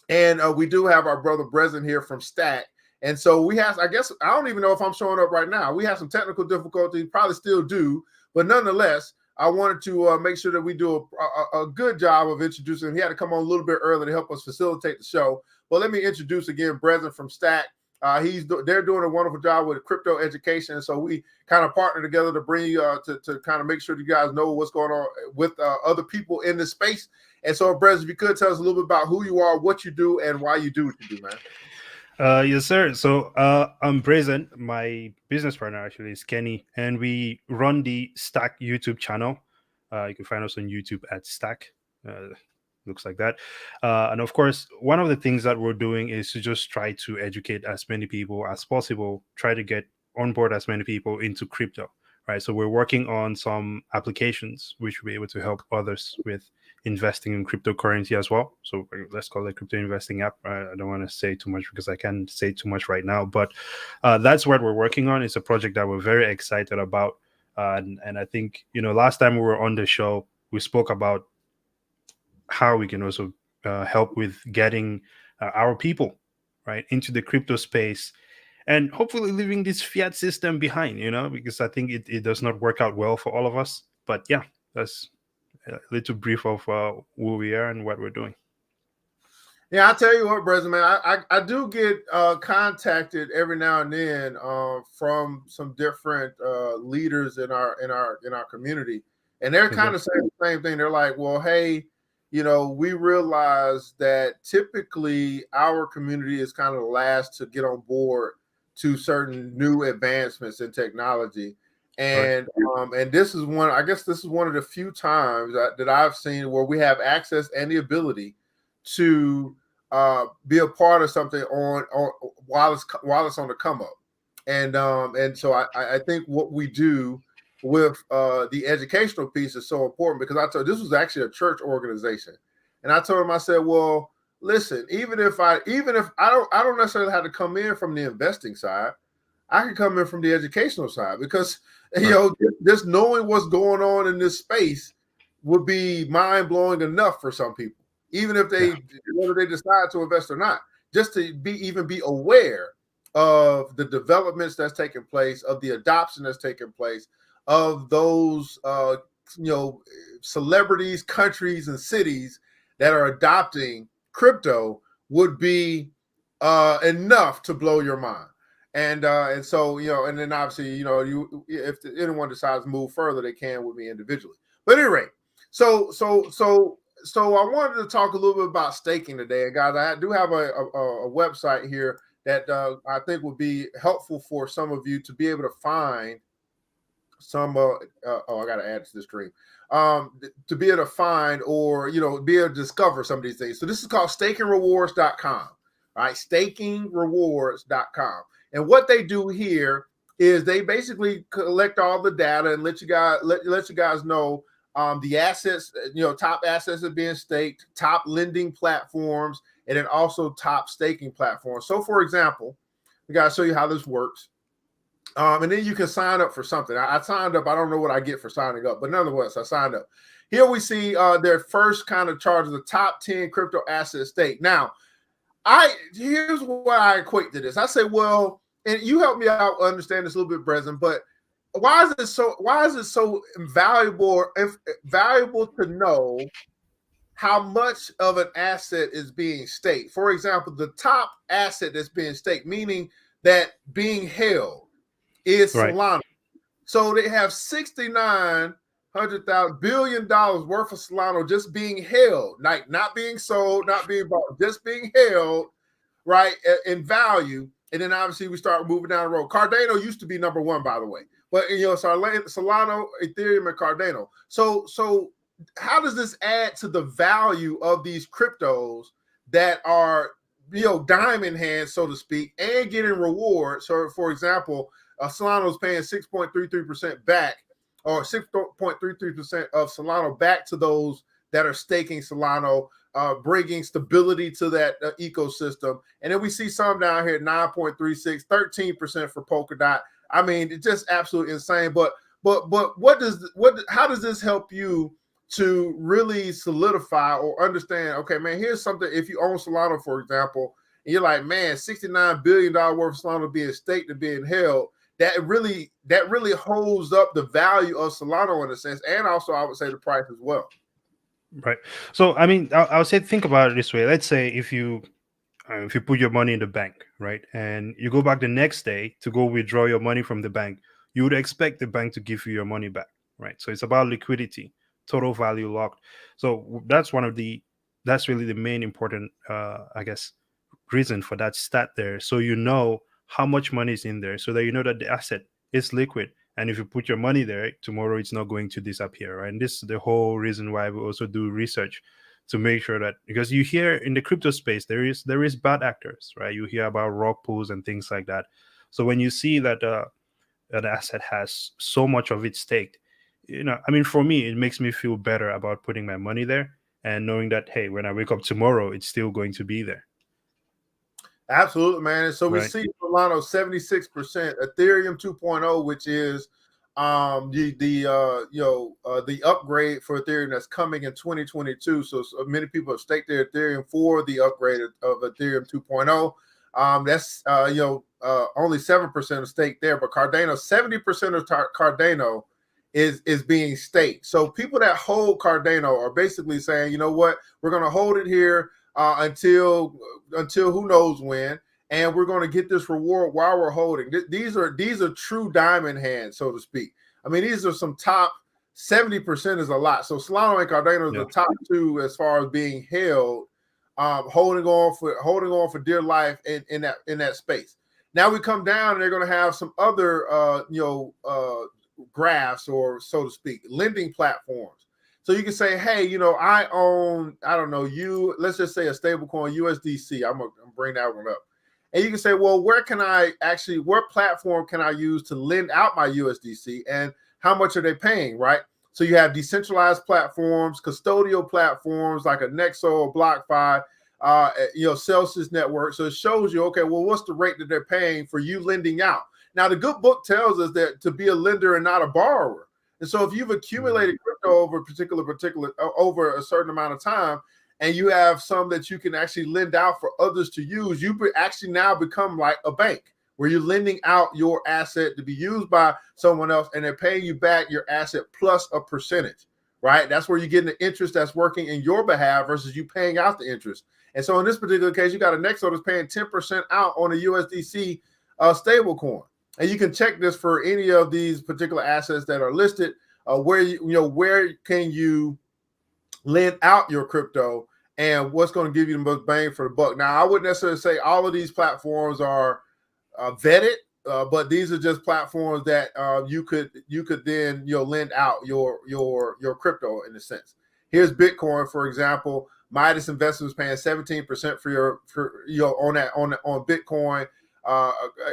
And we do have our brother Breslin here from Stack. And so we have, I guess, I don't even know if I'm showing up right now. We have some technical difficulties, probably still do, but nonetheless, I wanted to make sure that we do a good job of introducing him. He had to come on a little bit early to help us facilitate the show. But let me introduce again Breslin from Stack. They're doing a wonderful job with crypto education. So we kind of partner together to bring you to kind of make sure you guys know what's going on with other people in this space. And so, Breslin, if you could tell us a little bit about who you are, what you do, and why you do what you do, man. Yes, sir. So I'm Brazen. My business partner actually is Kenny, and we run the Stack YouTube channel. You can find us on YouTube at Stack. Looks like that. And of course, one of the things that we're doing is to just try to educate as many people as possible, try to get on board as many people into crypto, right? So we're working on some applications which will be able to help others with investing in cryptocurrency as well. So let's call it crypto investing app. I don't want to say too much because I can't say too much right now, but that's what we're working on. It's a project that we're very excited about. And I think, last time we were on the show, we spoke about how we can also help with getting our people right into the crypto space and hopefully leaving this fiat system behind, because I think it does not work out well for all of us. But yeah, that's a little brief of who we are and what we're doing. Yeah, I tell you what, brother, man, I do get contacted every now and then from some different leaders in our community, and they're kind of saying the same thing. They're like, well, hey, we realize that typically our community is kind of the last to get on board to certain new advancements in technology. And and this is one, I guess this is one of the few times that I've seen where we have access and the ability to be a part of something on while it's on the come up. And so I think what we do with the educational piece is so important, because I told this was actually a church organization, and I told him, I said, well, listen, even if I don't necessarily have to come in from the investing side, I can come in from the educational side, because just knowing what's going on in this space would be mind blowing enough for some people, even if they whether they decide to invest or not, just to be aware of the developments that's taking place, of the adoption that's taking place, of those celebrities, countries, and cities that are adopting crypto would be enough to blow your mind. And so and then obviously if anyone decides to move further, they can with me individually. But at any rate, so I wanted to talk a little bit about staking today. And guys, I do have a website here that I think would be helpful for some of you to be able to find some I got to add to the stream to be able to find, or be able to discover some of these things. So this is called stakingrewards.com. All right, stakingrewards.com. And what they do here is they basically collect all the data and let you guys know the assets, top assets are being staked, top lending platforms, and then also top staking platforms. So for example, we got to show you how this works. And then you can sign up for something. I signed up. I don't know what I get for signing up, but nonetheless, I signed up. Here we see their first kind of charge of the top 10 crypto asset stake. Now, here's what I equate to this. I say, well, and you help me out understand this a little bit, Breslin, but why is it so valuable to know how much of an asset is being staked? For example, the top asset that's being staked, meaning that being held, is Solana. So they have $69 billion worth of Solana just being held, like not being sold, not being bought, just being held, right, in value. And then obviously we start moving down the road. Cardano used to be number one, by the way, but Solana, Ethereum, and Cardano. So how does this add to the value of these cryptos that are diamond hands, so to speak, and getting rewards? So for example, Solana is paying 6.33% back, or 6.33% of Solana back to those that are staking Solana, bringing stability to that ecosystem. And then we see some down here, 9.36, 13% for Polkadot. I mean, it's just absolutely insane. But how does this help you to really solidify or understand? Okay, man, here's something. If you own Solana, for example, and you're like, man, $69 billion worth of Solana being staked and being held, that really holds up the value of Solana in a sense, and also I would say the price as well. Right. So I mean, I would say think about it this way. Let's say if you put your money in the bank, right, and you go back the next day to go withdraw your money from the bank, you would expect the bank to give you your money back, right? So it's about liquidity, total value locked. So that's really the main important, I guess, reason for that stat there. So how much money is in there, so that you know that the asset is liquid. And if you put your money there, tomorrow it's not going to disappear, right? And this is the whole reason why we also do research, to make sure that, because you hear in the crypto space, there is bad actors, right? You hear about rug pulls and things like that. So when you see that an asset has so much of it staked, I mean, for me, it makes me feel better about putting my money there and knowing that, hey, when I wake up tomorrow, it's still going to be there. Absolutely, man. And so we Right. see Solano 76%, Ethereum 2.0, which is the upgrade for Ethereum that's coming in 2022. So many people have staked their Ethereum for the upgrade of Ethereum 2.0. That's only 7% of stake there, but Cardano, 70% of Cardano is being staked. So people that hold Cardano are basically saying, you know what, we're going to hold it here until who knows when, and we're going to get this reward while we're holding. These are true diamond hands, so to speak. I mean, these are some top 70% is a lot. So Solano and Cardano is the top two as far as being held, holding on for dear life in that space. Now we come down, and they're going to have some other graphs, or so to speak, lending platforms. So you can say, hey, I own, I don't know, let's just say a stablecoin USDC. I'm gonna bring that one up. And you can say, well, what platform can I use to lend out my USDC, and how much are they paying, right? So you have decentralized platforms, custodial platforms like a Nexo or BlockFi, Celsius network. So it shows you, okay, well, what's the rate that they're paying for you lending out? Now, the good book tells us that to be a lender and not a borrower. And so if you've accumulated crypto over over a certain amount of time, and you have some that you can actually lend out for others to use, you actually now become like a bank, where you're lending out your asset to be used by someone else, and they're paying you back your asset plus a percentage, right? That's where you're getting the interest that's working in your behalf versus you paying out the interest. And so in this particular case, you got a Nexo that's paying 10% out on a USDC stable coin. And you can check this for any of these particular assets that are listed, where can you lend out your crypto, and what's going to give you the most bang for the buck. Now, I wouldn't necessarily say all of these platforms are vetted, but these are just platforms that you could then lend out your crypto in a sense. Here's Bitcoin, for example. Midas Investments paying 17% on Bitcoin.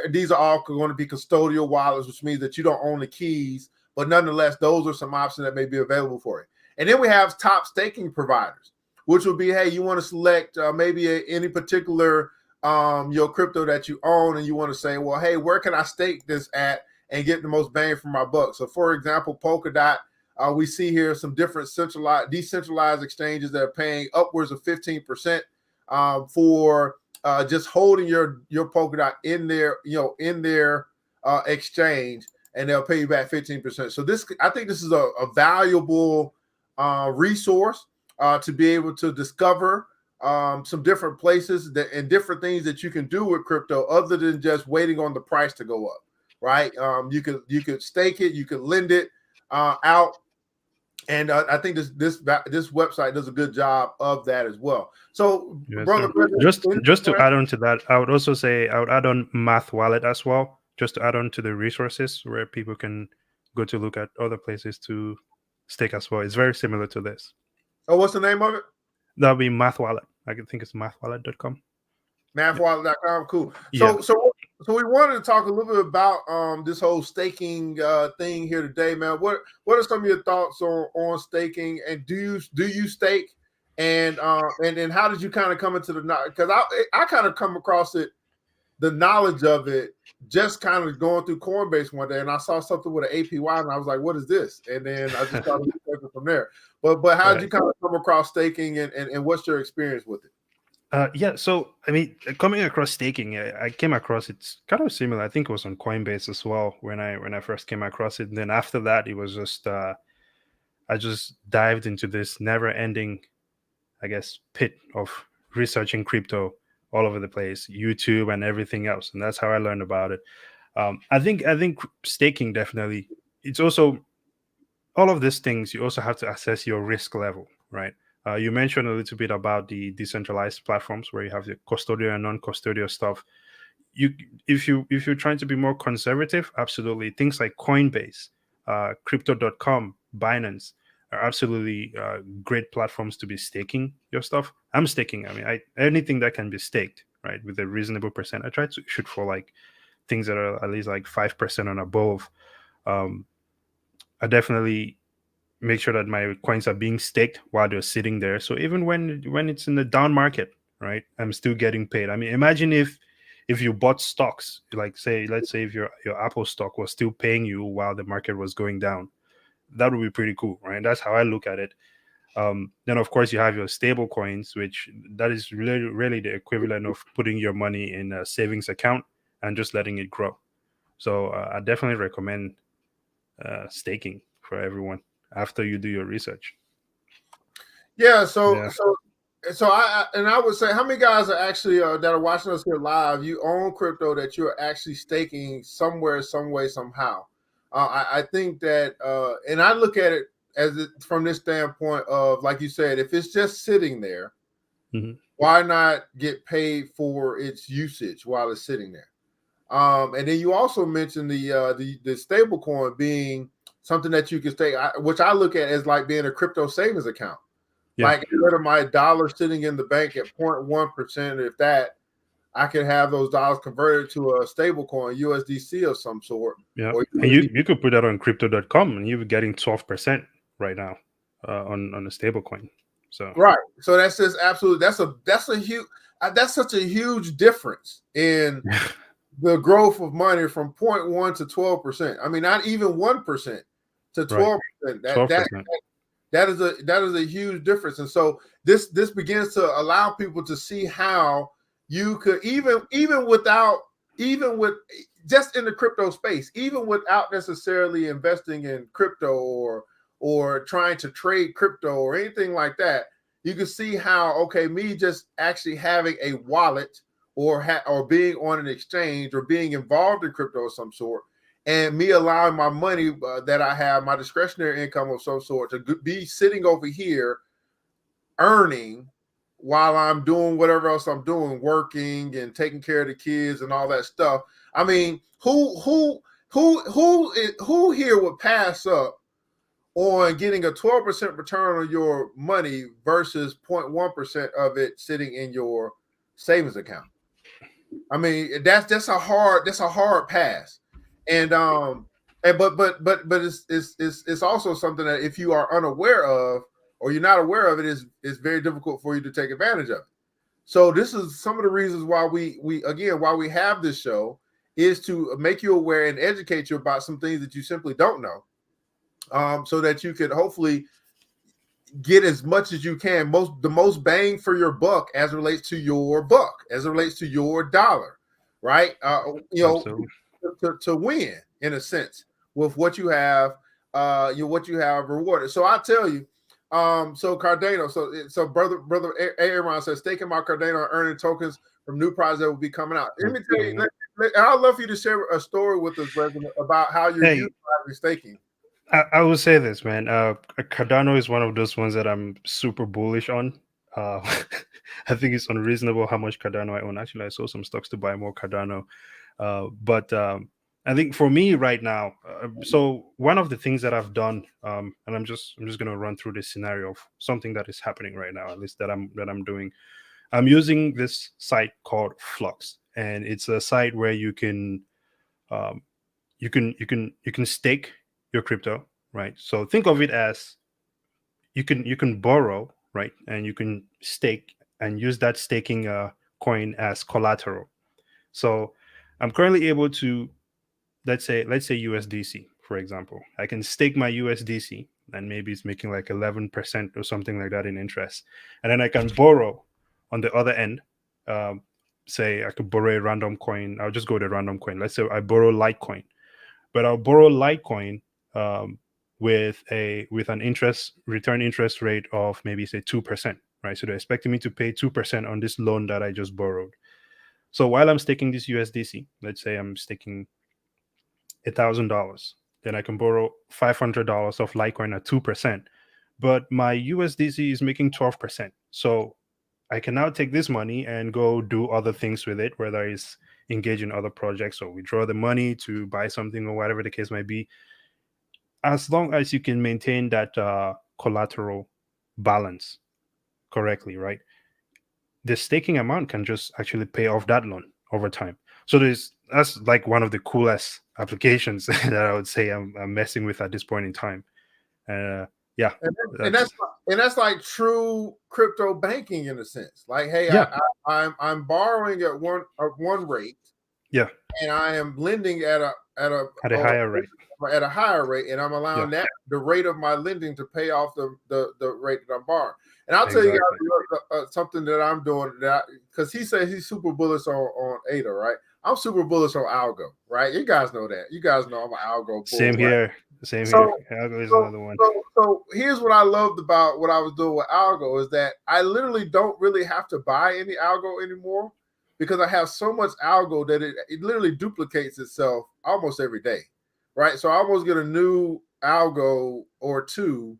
These are all going to be custodial wallets, which means that you don't own the keys, but nonetheless, those are some options that may be available for you. And then we have top staking providers, which would be, hey, you want to select maybe any particular your crypto that you own, and you want to say, well, hey, where can I stake this at and get the most bang for my buck? So, for example, Polkadot, we see here some different decentralized exchanges that are paying upwards of 15% for just holding your Polkadot in their exchange, and they'll pay you back 15%. So I think this is a valuable resource to be able to discover some different places and different things that you can do with crypto other than just waiting on the price to go up, right? You could stake it, you could lend it out. And I think this website does a good job of that as well. So, yes, brother, just to add on to that, I would also say I would add on Math Wallet as well, just to add on to the resources where people can go to look at other places to stake as well. It's very similar to this. Oh, what's the name of it? That'll be Math Wallet. I think it's mathwallet.com. Mathwallet.com. Cool. Yeah. So we wanted to talk a little bit about this whole staking thing here today, man. What are some of your thoughts on staking, and do you stake, and how did you kind of come into the, because I kind of come across the knowledge of it just kind of going through Coinbase one day, and I saw something with an APY, and I was like, what is this? And then I just started looking from there. But how did you kind of come across staking, and what's your experience with it? Yeah, so I mean, coming across staking, I came across it's kind of similar. I think it was on Coinbase as well when I first came across it. And then after that, it was just I just dived into this never-ending, I guess, pit of researching crypto all over the place, YouTube and everything else, and that's how I learned about it. I think staking definitely. It's also all of these things. You also have to assess your risk level, right? You mentioned a little bit about the decentralized platforms where you have the custodial and non-custodial stuff. If you're trying to be more conservative, absolutely. Things like Coinbase, Crypto.com, Binance are absolutely great platforms to be staking your stuff. I'm staking. I mean, anything that can be staked, right, with a reasonable percent. I try to shoot for like things that are at least like 5% and above, um, I definitely make sure that my coins are being staked while they're sitting there. So even when it's in the down market, right, I'm still getting paid. I mean, imagine if you bought stocks, like let's say if your Apple stock was still paying you while the market was going down, that would be pretty cool, right? That's how I look at it. Then of course you have your stable coins, which that is really the equivalent of putting your money in a savings account and just letting it grow. So I definitely recommend staking for everyone after you do your research. Yeah. Yeah. So I would say, how many guys are actually that are watching us here live? You own crypto that you're actually staking somewhere, some way, somehow. I think that, and I look at it from this standpoint of, like you said, if it's just sitting there, Mhm. why not get paid for its usage while it's sitting there? And then you also mentioned the stable coin being something that you can stake, which I look at as like being a crypto savings account. Yeah. Like instead of my dollar sitting in the bank at 0.1%, if that, I can have those dollars converted to a stable coin, USDC of some sort. Yeah. Or And you could put that on crypto.com and you're getting 12% right now on a stable coin. So right. So that's just absolutely that's a huge that's such a huge difference in the growth of money from 0.1 to 12%. I mean, not even 1% to 12%. right. That 12%. that is a huge difference. And so this begins to allow people to see how you could even with just in the crypto space, even without necessarily investing in crypto or trying to trade crypto or anything like that, you can see how, okay, me just actually having a wallet or being on an exchange or being involved in crypto of some sort, and me allowing my money that I have, my discretionary income of some sort, to be sitting over here earning while I'm doing whatever else I'm doing, working and taking care of the kids and all that stuff. I mean, who here would pass up on getting a 12% return on your money versus 0.1% of it sitting in your savings account? I mean, that's a hard pass. And but it's also something that if you are unaware of or you're not aware of it, is very difficult for you to take advantage of it. So this is some of the reasons why why we have this show, is to make you aware and educate you about some things that you simply don't know, so that you could hopefully get as much as you can, the most bang for your buck as it relates to your buck, as it relates to your dollar, right? Absolutely. To win in a sense with what you have, what you have rewarded. So I tell you, so Cardano, so brother Aaron says, staking my Cardano and earning tokens from new projects that will be coming out. Let me tell you, I'd love for you to share a story with us, President, about how you're utilizing staking. I will say this, man. Cardano is one of those ones that I'm super bullish on. Uh, I think it's unreasonable how much Cardano I own. Actually, I sold some stocks to buy more Cardano. But I think for me right now, so one of the things that I've done, and I'm just gonna run through this scenario of something that is happening right now, at least that I'm doing. I'm using this site called Flux, and it's a site where um, you can stake your crypto, right? So think of it as you can borrow, right, and you can stake and use that staking coin as collateral. So I'm currently able to, let's say USDC, for example. I can stake my USDC and maybe it's making like 11% or something like that in interest, and then I can borrow on the other end. Say I could borrow a random coin. I'll just go to random coin. Let's say I borrow Litecoin, but I'll borrow Litecoin with an return interest rate of maybe say 2%, right? So they're expecting me to pay 2% on this loan that I just borrowed. So while I'm staking this USDC, let's say I'm staking $1,000, then I can borrow $500 of Litecoin at 2%, but my USDC is making 12%. So I can now take this money and go do other things with it, whether it's engage in other projects or withdraw the money to buy something or whatever the case might be, as long as you can maintain that collateral balance correctly, right? The staking amount can just actually pay off that loan over time. So there's that's like one of the coolest applications that I would say I'm messing with at this point in time. Yeah, and that's like true crypto banking in a sense. Like, hey, yeah, I'm borrowing at one rate, yeah, and I am lending at a at a higher rate. at a higher rate, and I'm allowing Yeah, that the rate of my lending to pay off the rate that I'm borrowing. And I'll tell you exactly. guys something that I'm doing, that because he says he's super bullish on ADA, right? I'm super bullish on algo, right? You guys know that. You guys know I'm an algo bull. Same right? here. Same So, here. Algo is another one. So here's what I loved about what I was doing with algo is that I literally don't really have to buy any algo anymore because I have so much algo that it literally duplicates itself almost every day, right? So I almost get a new algo or two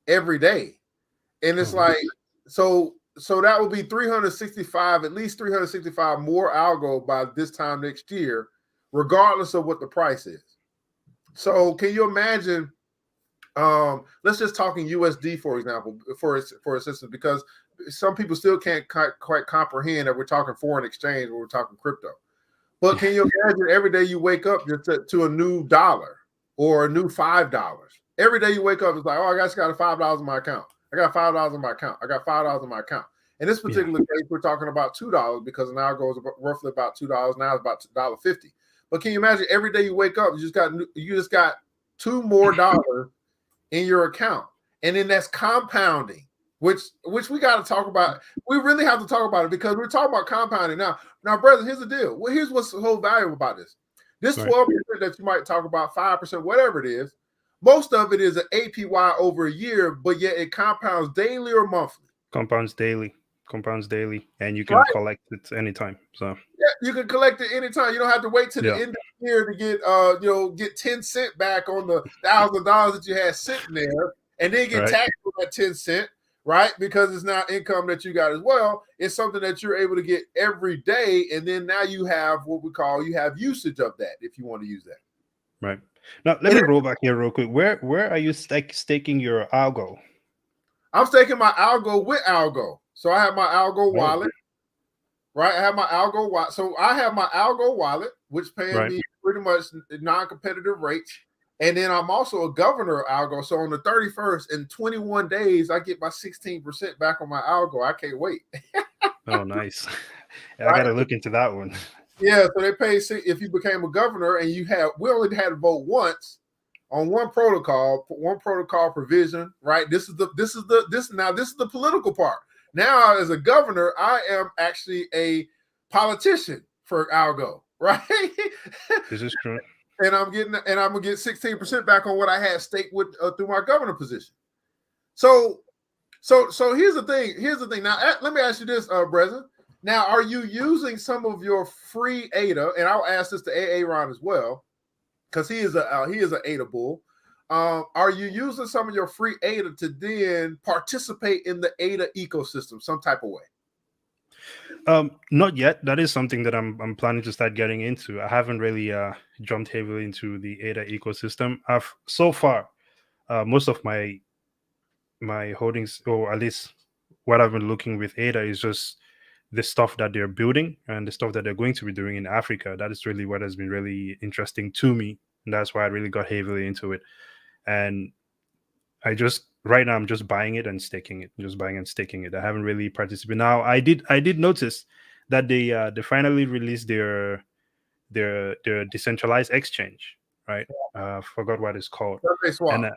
every day. And it's like, so that would be 365, at least 365 more algo by this time next year, regardless of what the price is. So can you imagine? Let's just talk in USD, for example, for assistance, because some people still can't quite comprehend that we're talking foreign exchange when we're talking crypto. But can you imagine every day you wake up just to a new dollar or a new $5? Every day you wake up, it's like, oh, I just got $5 in my account. I got $5 in my account. I got $5 in my account. In this particular case, we're talking about $2 because now it goes roughly about $2. Now it's about $1.50. But can you imagine every day you wake up, you just got $2 more in your account, and then that's compounding, which we got to talk about. We really have to talk about it because we're talking about compounding now. Now, brother, here's the deal. Well, here's what's so valuable about this. This 12% that you might talk about, 5%, whatever it is, most of it is an APY over a year, but yet it compounds daily or monthly. Compounds daily, and you can collect it anytime. So yeah, you can collect it anytime. You don't have to wait till the end of the year to get 10 cents back on the $1,000 that you had sitting there, and then get taxed on that 10 cent, right? Because it's not income that you got as well. It's something that you're able to get every day, and then now you have what we call usage of that if you want to use that. Right. Now let me roll back here real quick. Where are you staking your algo? I'm staking my algo with algo. So I have my algo wallet, right? I have my algo wallet. So I have my algo wallet, which paying me pretty much non-competitive rates. And then I'm also a governor of algo. So on the 31st, in 21 days, I get my 16% back on my algo. I can't wait. Oh, nice. I got to look into that one. Yeah. So they pay if you became a governor and we only had to vote once on one protocol provision, right? This is the political part. Now, as a governor, I am actually a politician for algo, right? This is true. And I'm gonna get 16% back on what I had staked with through my governor position. So here's the thing. Now, let me ask you this, Brezen. Now, are you using some of your free ADA? And I'll ask this to AA Ron as well, because he is an ADA bull. Are you using some of your free ADA to then participate in the ADA ecosystem some type of way? Not yet. That is something that I'm planning to start getting into. I haven't really jumped heavily into the ADA ecosystem. I've so far most of my holdings, or at least what I've been looking with ADA, is just the stuff that they're building and the stuff that they're going to be doing in Africa. That is really what has been really interesting to me, and that's why I really got heavily into it. And right now I'm just buying it and staking it. I haven't really participated. Now I did notice that they finally released their decentralized exchange, right? Forgot what it's called. And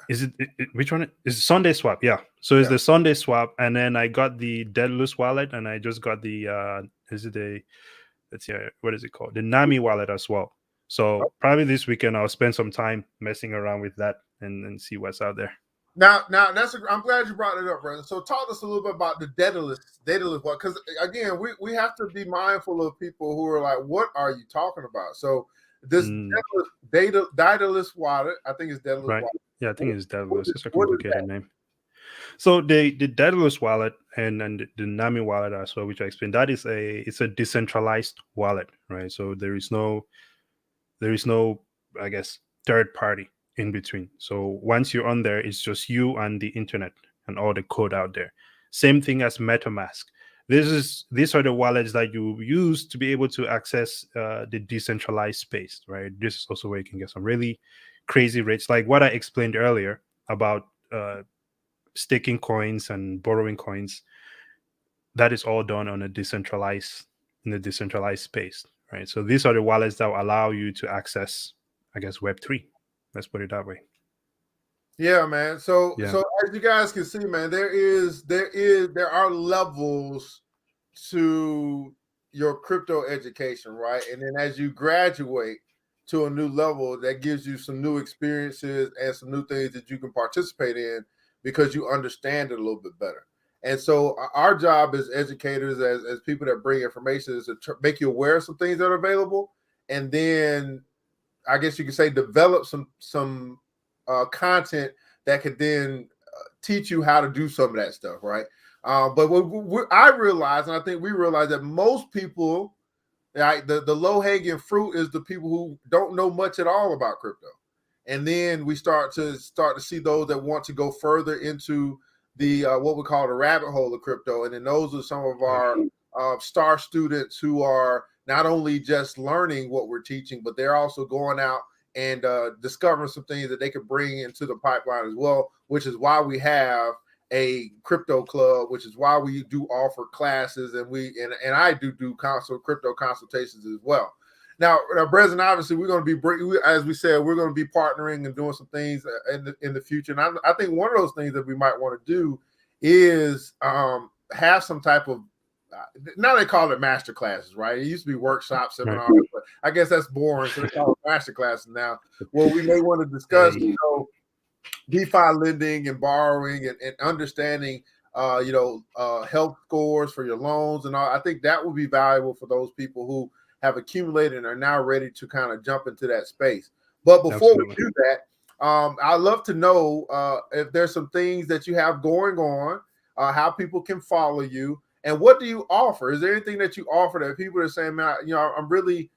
is it which one is Sunday Swap? Yeah. So it's the Sunday Swap, and then I got the Daedalus wallet, and I just got the what is it called? The Nami wallet as well. So probably this weekend I'll spend some time messing around with that and see what's out there. Now I'm glad you brought it up, brother. So talk to us a little bit about the Daedalus wallet, because again, we have to be mindful of people who are like, what are you talking about? So this Daedalus wallet, I think it's Daedalus wallet. Yeah, I think it's Daedalus. It's a complicated name. So the Daedalus wallet and the Nami wallet as well, which I explained, that is it's a decentralized wallet, right? So there is no, I guess, third party in between. So once you're on there, it's just you and the internet and all the code out there. Same thing as MetaMask. these are the wallets that you use to be able to access the decentralized space, right? This is also where you can get some really crazy rates, like what I explained earlier about staking coins and borrowing coins. That is all done on a decentralized in the decentralized space, right? So these are the wallets that will allow you to access, I guess, Web3. Let's put it that way. Yeah, man. So Yeah. so as you guys can see, man, there are levels to your crypto education, right? And then as you graduate to a new level, that gives you some new experiences and some new things that you can participate in because you understand it a little bit better. And so our job as educators, as people that bring information, is to make you aware of some things that are available, and then I guess you could say develop some content that could then teach you how to do some of that stuff, right? But I realize, and I think we realize that most people, right, the low hanging fruit is the people who don't know much at all about crypto, and then we start to see those that want to go further into the what we call the rabbit hole of crypto, and then those are some of our star students who are not only just learning what we're teaching, but they're also going out and discovering some things that they could bring into the pipeline as well, which is why we have a crypto club, which is why we do offer classes, and I do crypto consultations as well. Now, Bresnan, obviously, we're going to be, as we said, we're going to be partnering and doing some things in the future. And I think one of those things that we might want to do is have some type of, now they call it master classes, right? It used to be workshops, seminars, right, but I guess that's boring. So they call it master classes now. Well, we may want to discuss, DeFi lending and borrowing and understanding, health scores for your loans and all. I think that would be valuable for those people who have accumulated and are now ready to kind of jump into that space. But before we do that, I'd love to know if there's some things that you have going on, how people can follow you, and what do you offer? Is there anything that you offer that people are saying, man, I'm really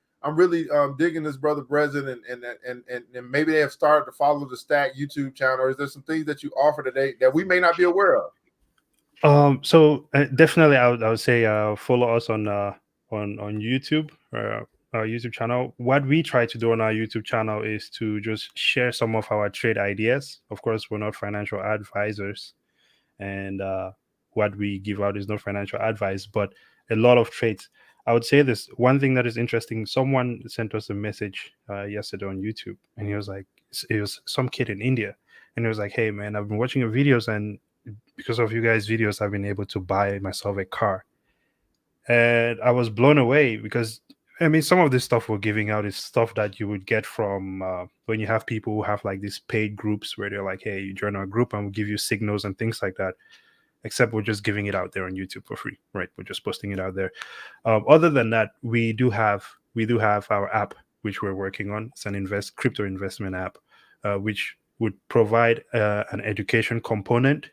digging this brother Bresnan, and maybe they have started to follow the Stack YouTube channel? Or is there some things that you offer today that we may not be aware of? So definitely, I would say follow us on YouTube, our YouTube channel. What we try to do on our YouTube channel is to just share some of our trade ideas. Of course, we're not financial advisors, and what we give out is no financial advice, but a lot of trades. I would say this one thing that is interesting. Someone sent us a message yesterday on YouTube, and he was like, it was some kid in India, and he was like, "Hey man, I've been watching your videos, and because of you guys' videos, I've been able to buy myself a car." And I was blown away because, I mean, some of this stuff we're giving out is stuff that you would get from when you have people who have like these paid groups where they're like, "Hey, you join our group and we'll give you signals and things like that." Except we're just giving it out there on YouTube for free, right? We're just posting it out there. Other than that, we do have our app which we're working on. It's an crypto investment app, which would provide an education component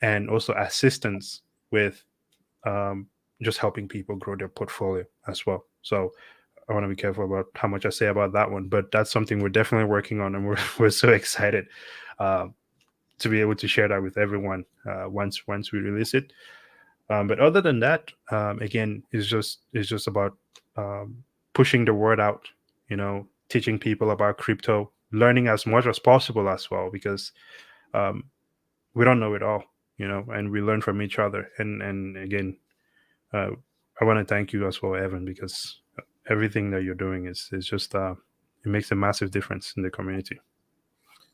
and also assistance with just helping people grow their portfolio as well. So I want to be careful about how much I say about that one, but that's something we're definitely working on, and we're so excited to be able to share that with everyone once we release it. But other than that, again, it's just about pushing the word out, teaching people about crypto, learning as much as possible as well, because we don't know it all, and we learn from each other. And again, I want to thank you as well, Evan, because everything that you're doing is just it makes a massive difference in the community.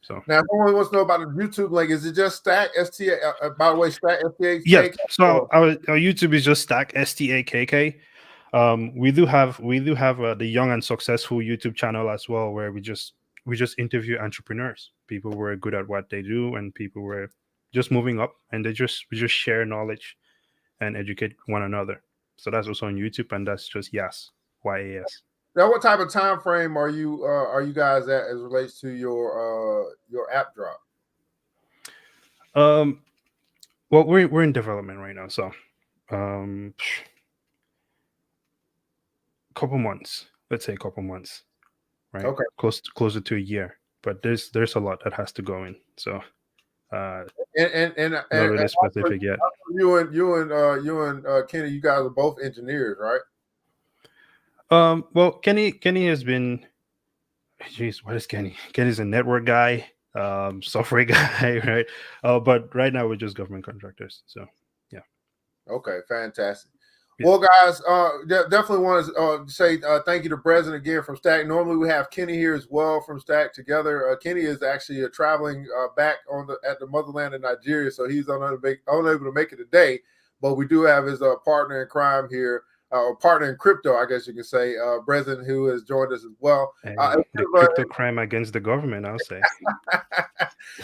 So now, someone wants to know about the YouTube link. Is it just Stack STA? By the way, Stack STA. Yeah. So our YouTube is just Stack STAKK. We do have the Young and Successful YouTube channel as well, where we just interview entrepreneurs, people who are good at what they do, and people who are just moving up, and we just share knowledge and educate one another. So that's also on YouTube, and that's just YAS. Now, what type of time frame are you guys at as relates to your app drop? Well, we're in development right now, so couple months. Let's say a couple months, right? Okay, closer to a year. But there's a lot that has to go in. So And Not really also, specific yet. you and Kenny, you guys are both engineers, right? Well, Kenny has been. Jeez, what is Kenny? Kenny's a network guy, software guy, right? But right now we're just government contractors. So, yeah. Okay, fantastic. Yeah. Well, guys, definitely want to say thank you to Breslin again from Stack. Normally we have Kenny here as well from Stack together. Kenny is actually traveling back at the motherland in Nigeria, so he's unable to make it today. But we do have his partner in crime here, or partner in crypto, I guess you can say, Breslin, who has joined us as well. The crypto crime against the government, I'll say.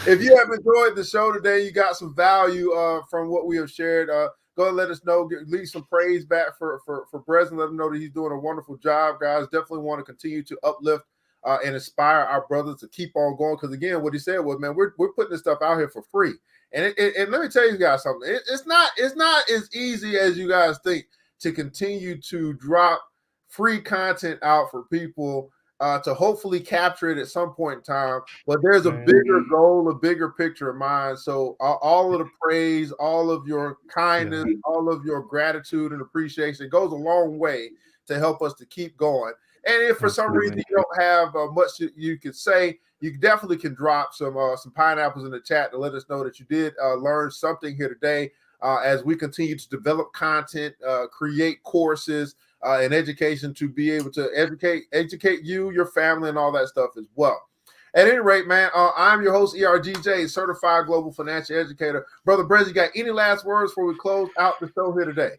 If you have enjoyed the show today, you got some value from what we have shared. Go ahead and let us know. Leave some praise back for Breslin. Let him know that he's doing a wonderful job, guys. Definitely want to continue to uplift and inspire our brothers to keep on going. Because again, what he said was, man, we're putting this stuff out here for free. And let me tell you guys something. It's not as easy as you guys think to continue to drop free content out for people to hopefully capture it at some point in time. But there's a bigger goal, a bigger picture in mind. So all of the praise, all of your kindness, all of your gratitude and appreciation goes a long way to help us to keep going. And if for some reason you don't have much you could say, you definitely can drop some pineapples in the chat to let us know that you did learn something here today as we continue to develop content, create courses, and education to be able to educate you, your family, and all that stuff as well. At any rate, man, I'm your host, ERGJ, Certified Global Financial Educator. Brother Brez, you got any last words before we close out the show here today?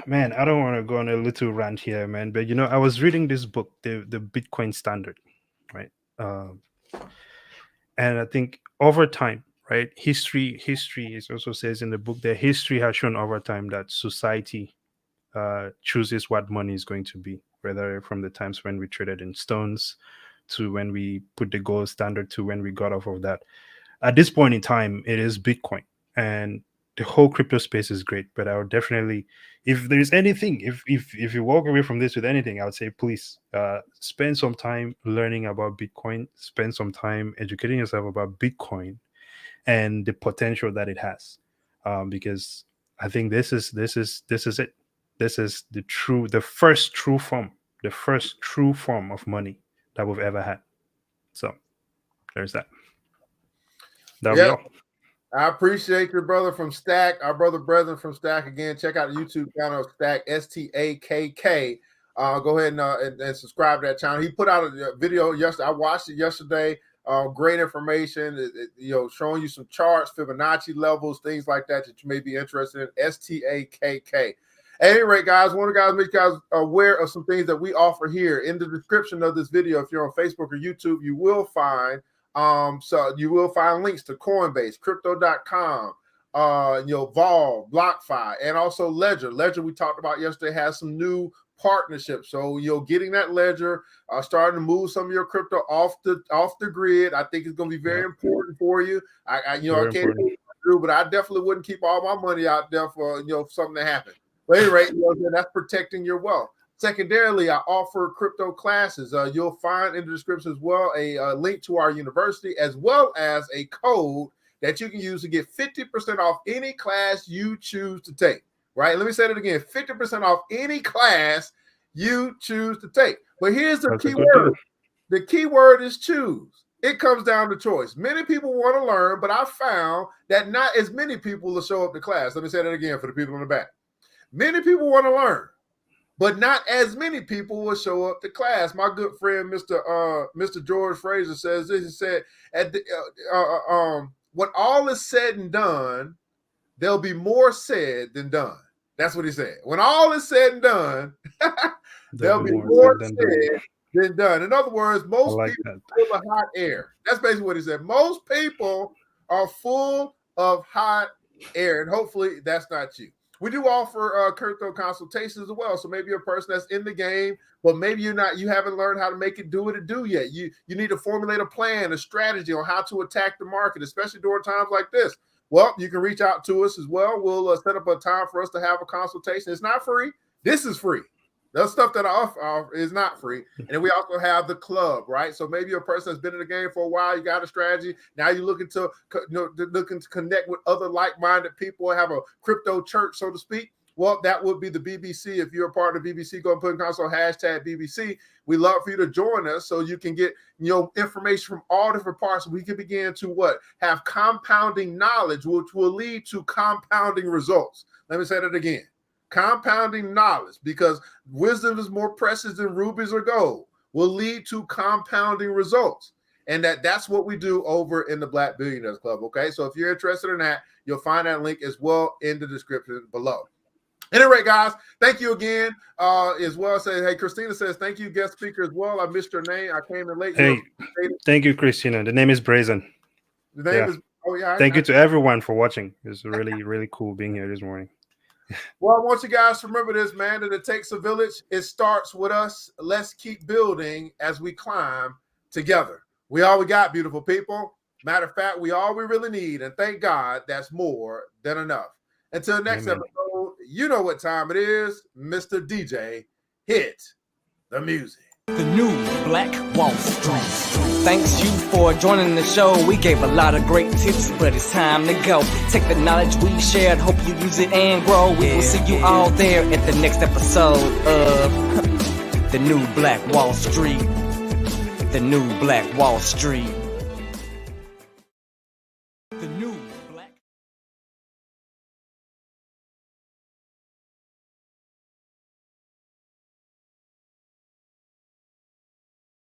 Man, I don't want to go on a little rant here, man, but I was reading this book, the Bitcoin Standard, right? And I think over time, right, history is also says in the book that history has shown over time that society chooses what money is going to be, whether from the times when we traded in stones to when we put the gold standard to when we got off of that. At this point in time, it is Bitcoin, and the whole crypto space is great. But I would definitely, if there's anything, if you walk away from this with anything, I would say please spend some time learning about Bitcoin, spend some time educating yourself about Bitcoin and the potential that it has, because I think this is it. This is the first true form of money that we've ever had. So there's that. That'll be all. I appreciate your brother from Stack, our brother Breslin from Stack. Again, check out the YouTube channel of Stack, STAKK. Go ahead and subscribe to that channel. He put out a video yesterday. I watched it yesterday. Great information, showing you some charts, Fibonacci levels, things like that you may be interested in. STAKK. At any rate, guys, want to make you guys aware of some things that we offer here in the description of this video. If you're on Facebook or YouTube, you will find links to Coinbase, Crypto.com, Vol, BlockFi, and also Ledger. Ledger we talked about yesterday has some new partnerships. So getting that Ledger, starting to move some of your crypto off the grid. I think it's going to be very important for you. I can't do, but I definitely wouldn't keep all my money out there for something to happen. But anyway, that's protecting your wealth. Secondarily, I offer crypto classes. You'll find in the description as well a link to our university, as well as a code that you can use to get 50% off any class you choose to take. Right? Let me say that again: 50% off any class you choose to take. But here's the key word. The key word is choose. It comes down to choice. Many people want to learn, but I found that not as many people will show up to class. Let me say that again for the people in the back. Many people want to learn, but not as many people will show up to class. My good friend, Mr. George Fraser, says this. He said, when all is said and done, there'll be more said than done. That's what he said. When all is said and done, there'll be more said than done. In other words, most people are full of hot air. That's basically what he said. Most people are full of hot air, and hopefully that's not you. We do offer crypto consultations as well. So maybe you're a person that's in the game, but maybe you haven't learned how to make it do what it do yet. You need to formulate a plan, a strategy on how to attack the market, especially during times like this. Well, you can reach out to us as well. We'll set up a time for us to have a consultation. It's not free. This is free. The stuff that I offer is not free. And then we also have the club, right? So maybe you're a person that's been in the game for a while, you got a strategy. Now you're looking to connect with other like-minded people, have a crypto church, so to speak. Well, that would be the BBC. If you're a part of the BBC, go and put in console hashtag BBC. We love for you to join us so you can get information from all different parts. We can begin to have compounding knowledge, which will lead to compounding results. Let me say that again. Compounding knowledge, because wisdom is more precious than rubies or gold, will lead to compounding results. And that's what we do over in the Black Billionaires Club. Okay, so if you're interested in that, you'll find that link as well in the description below. Anyway, guys, thank you again. As well, hey, Christina says thank you, guest speaker as well. I missed your name. I came in late. Hey, thank you, Christina. The name is Brazen. The name is. Oh yeah. Thank you to everyone for watching. It's really, really cool being here this morning. Well, I want you guys to remember this, man, that it takes a village. It starts with us. Let's keep building as we climb together. We all we got, beautiful people. Matter of fact, we all we really need. And thank God that's more than enough. Until next episode, you know what time it is. Mr. DJ, hit the music. The new Black Wall Street. Thanks you for joining the show. We gave a lot of great tips, but it's time to go. Take the knowledge we shared, hope you use it and grow. We will see you all there at the next episode of The New Black Wall Street. The New Black Wall Street.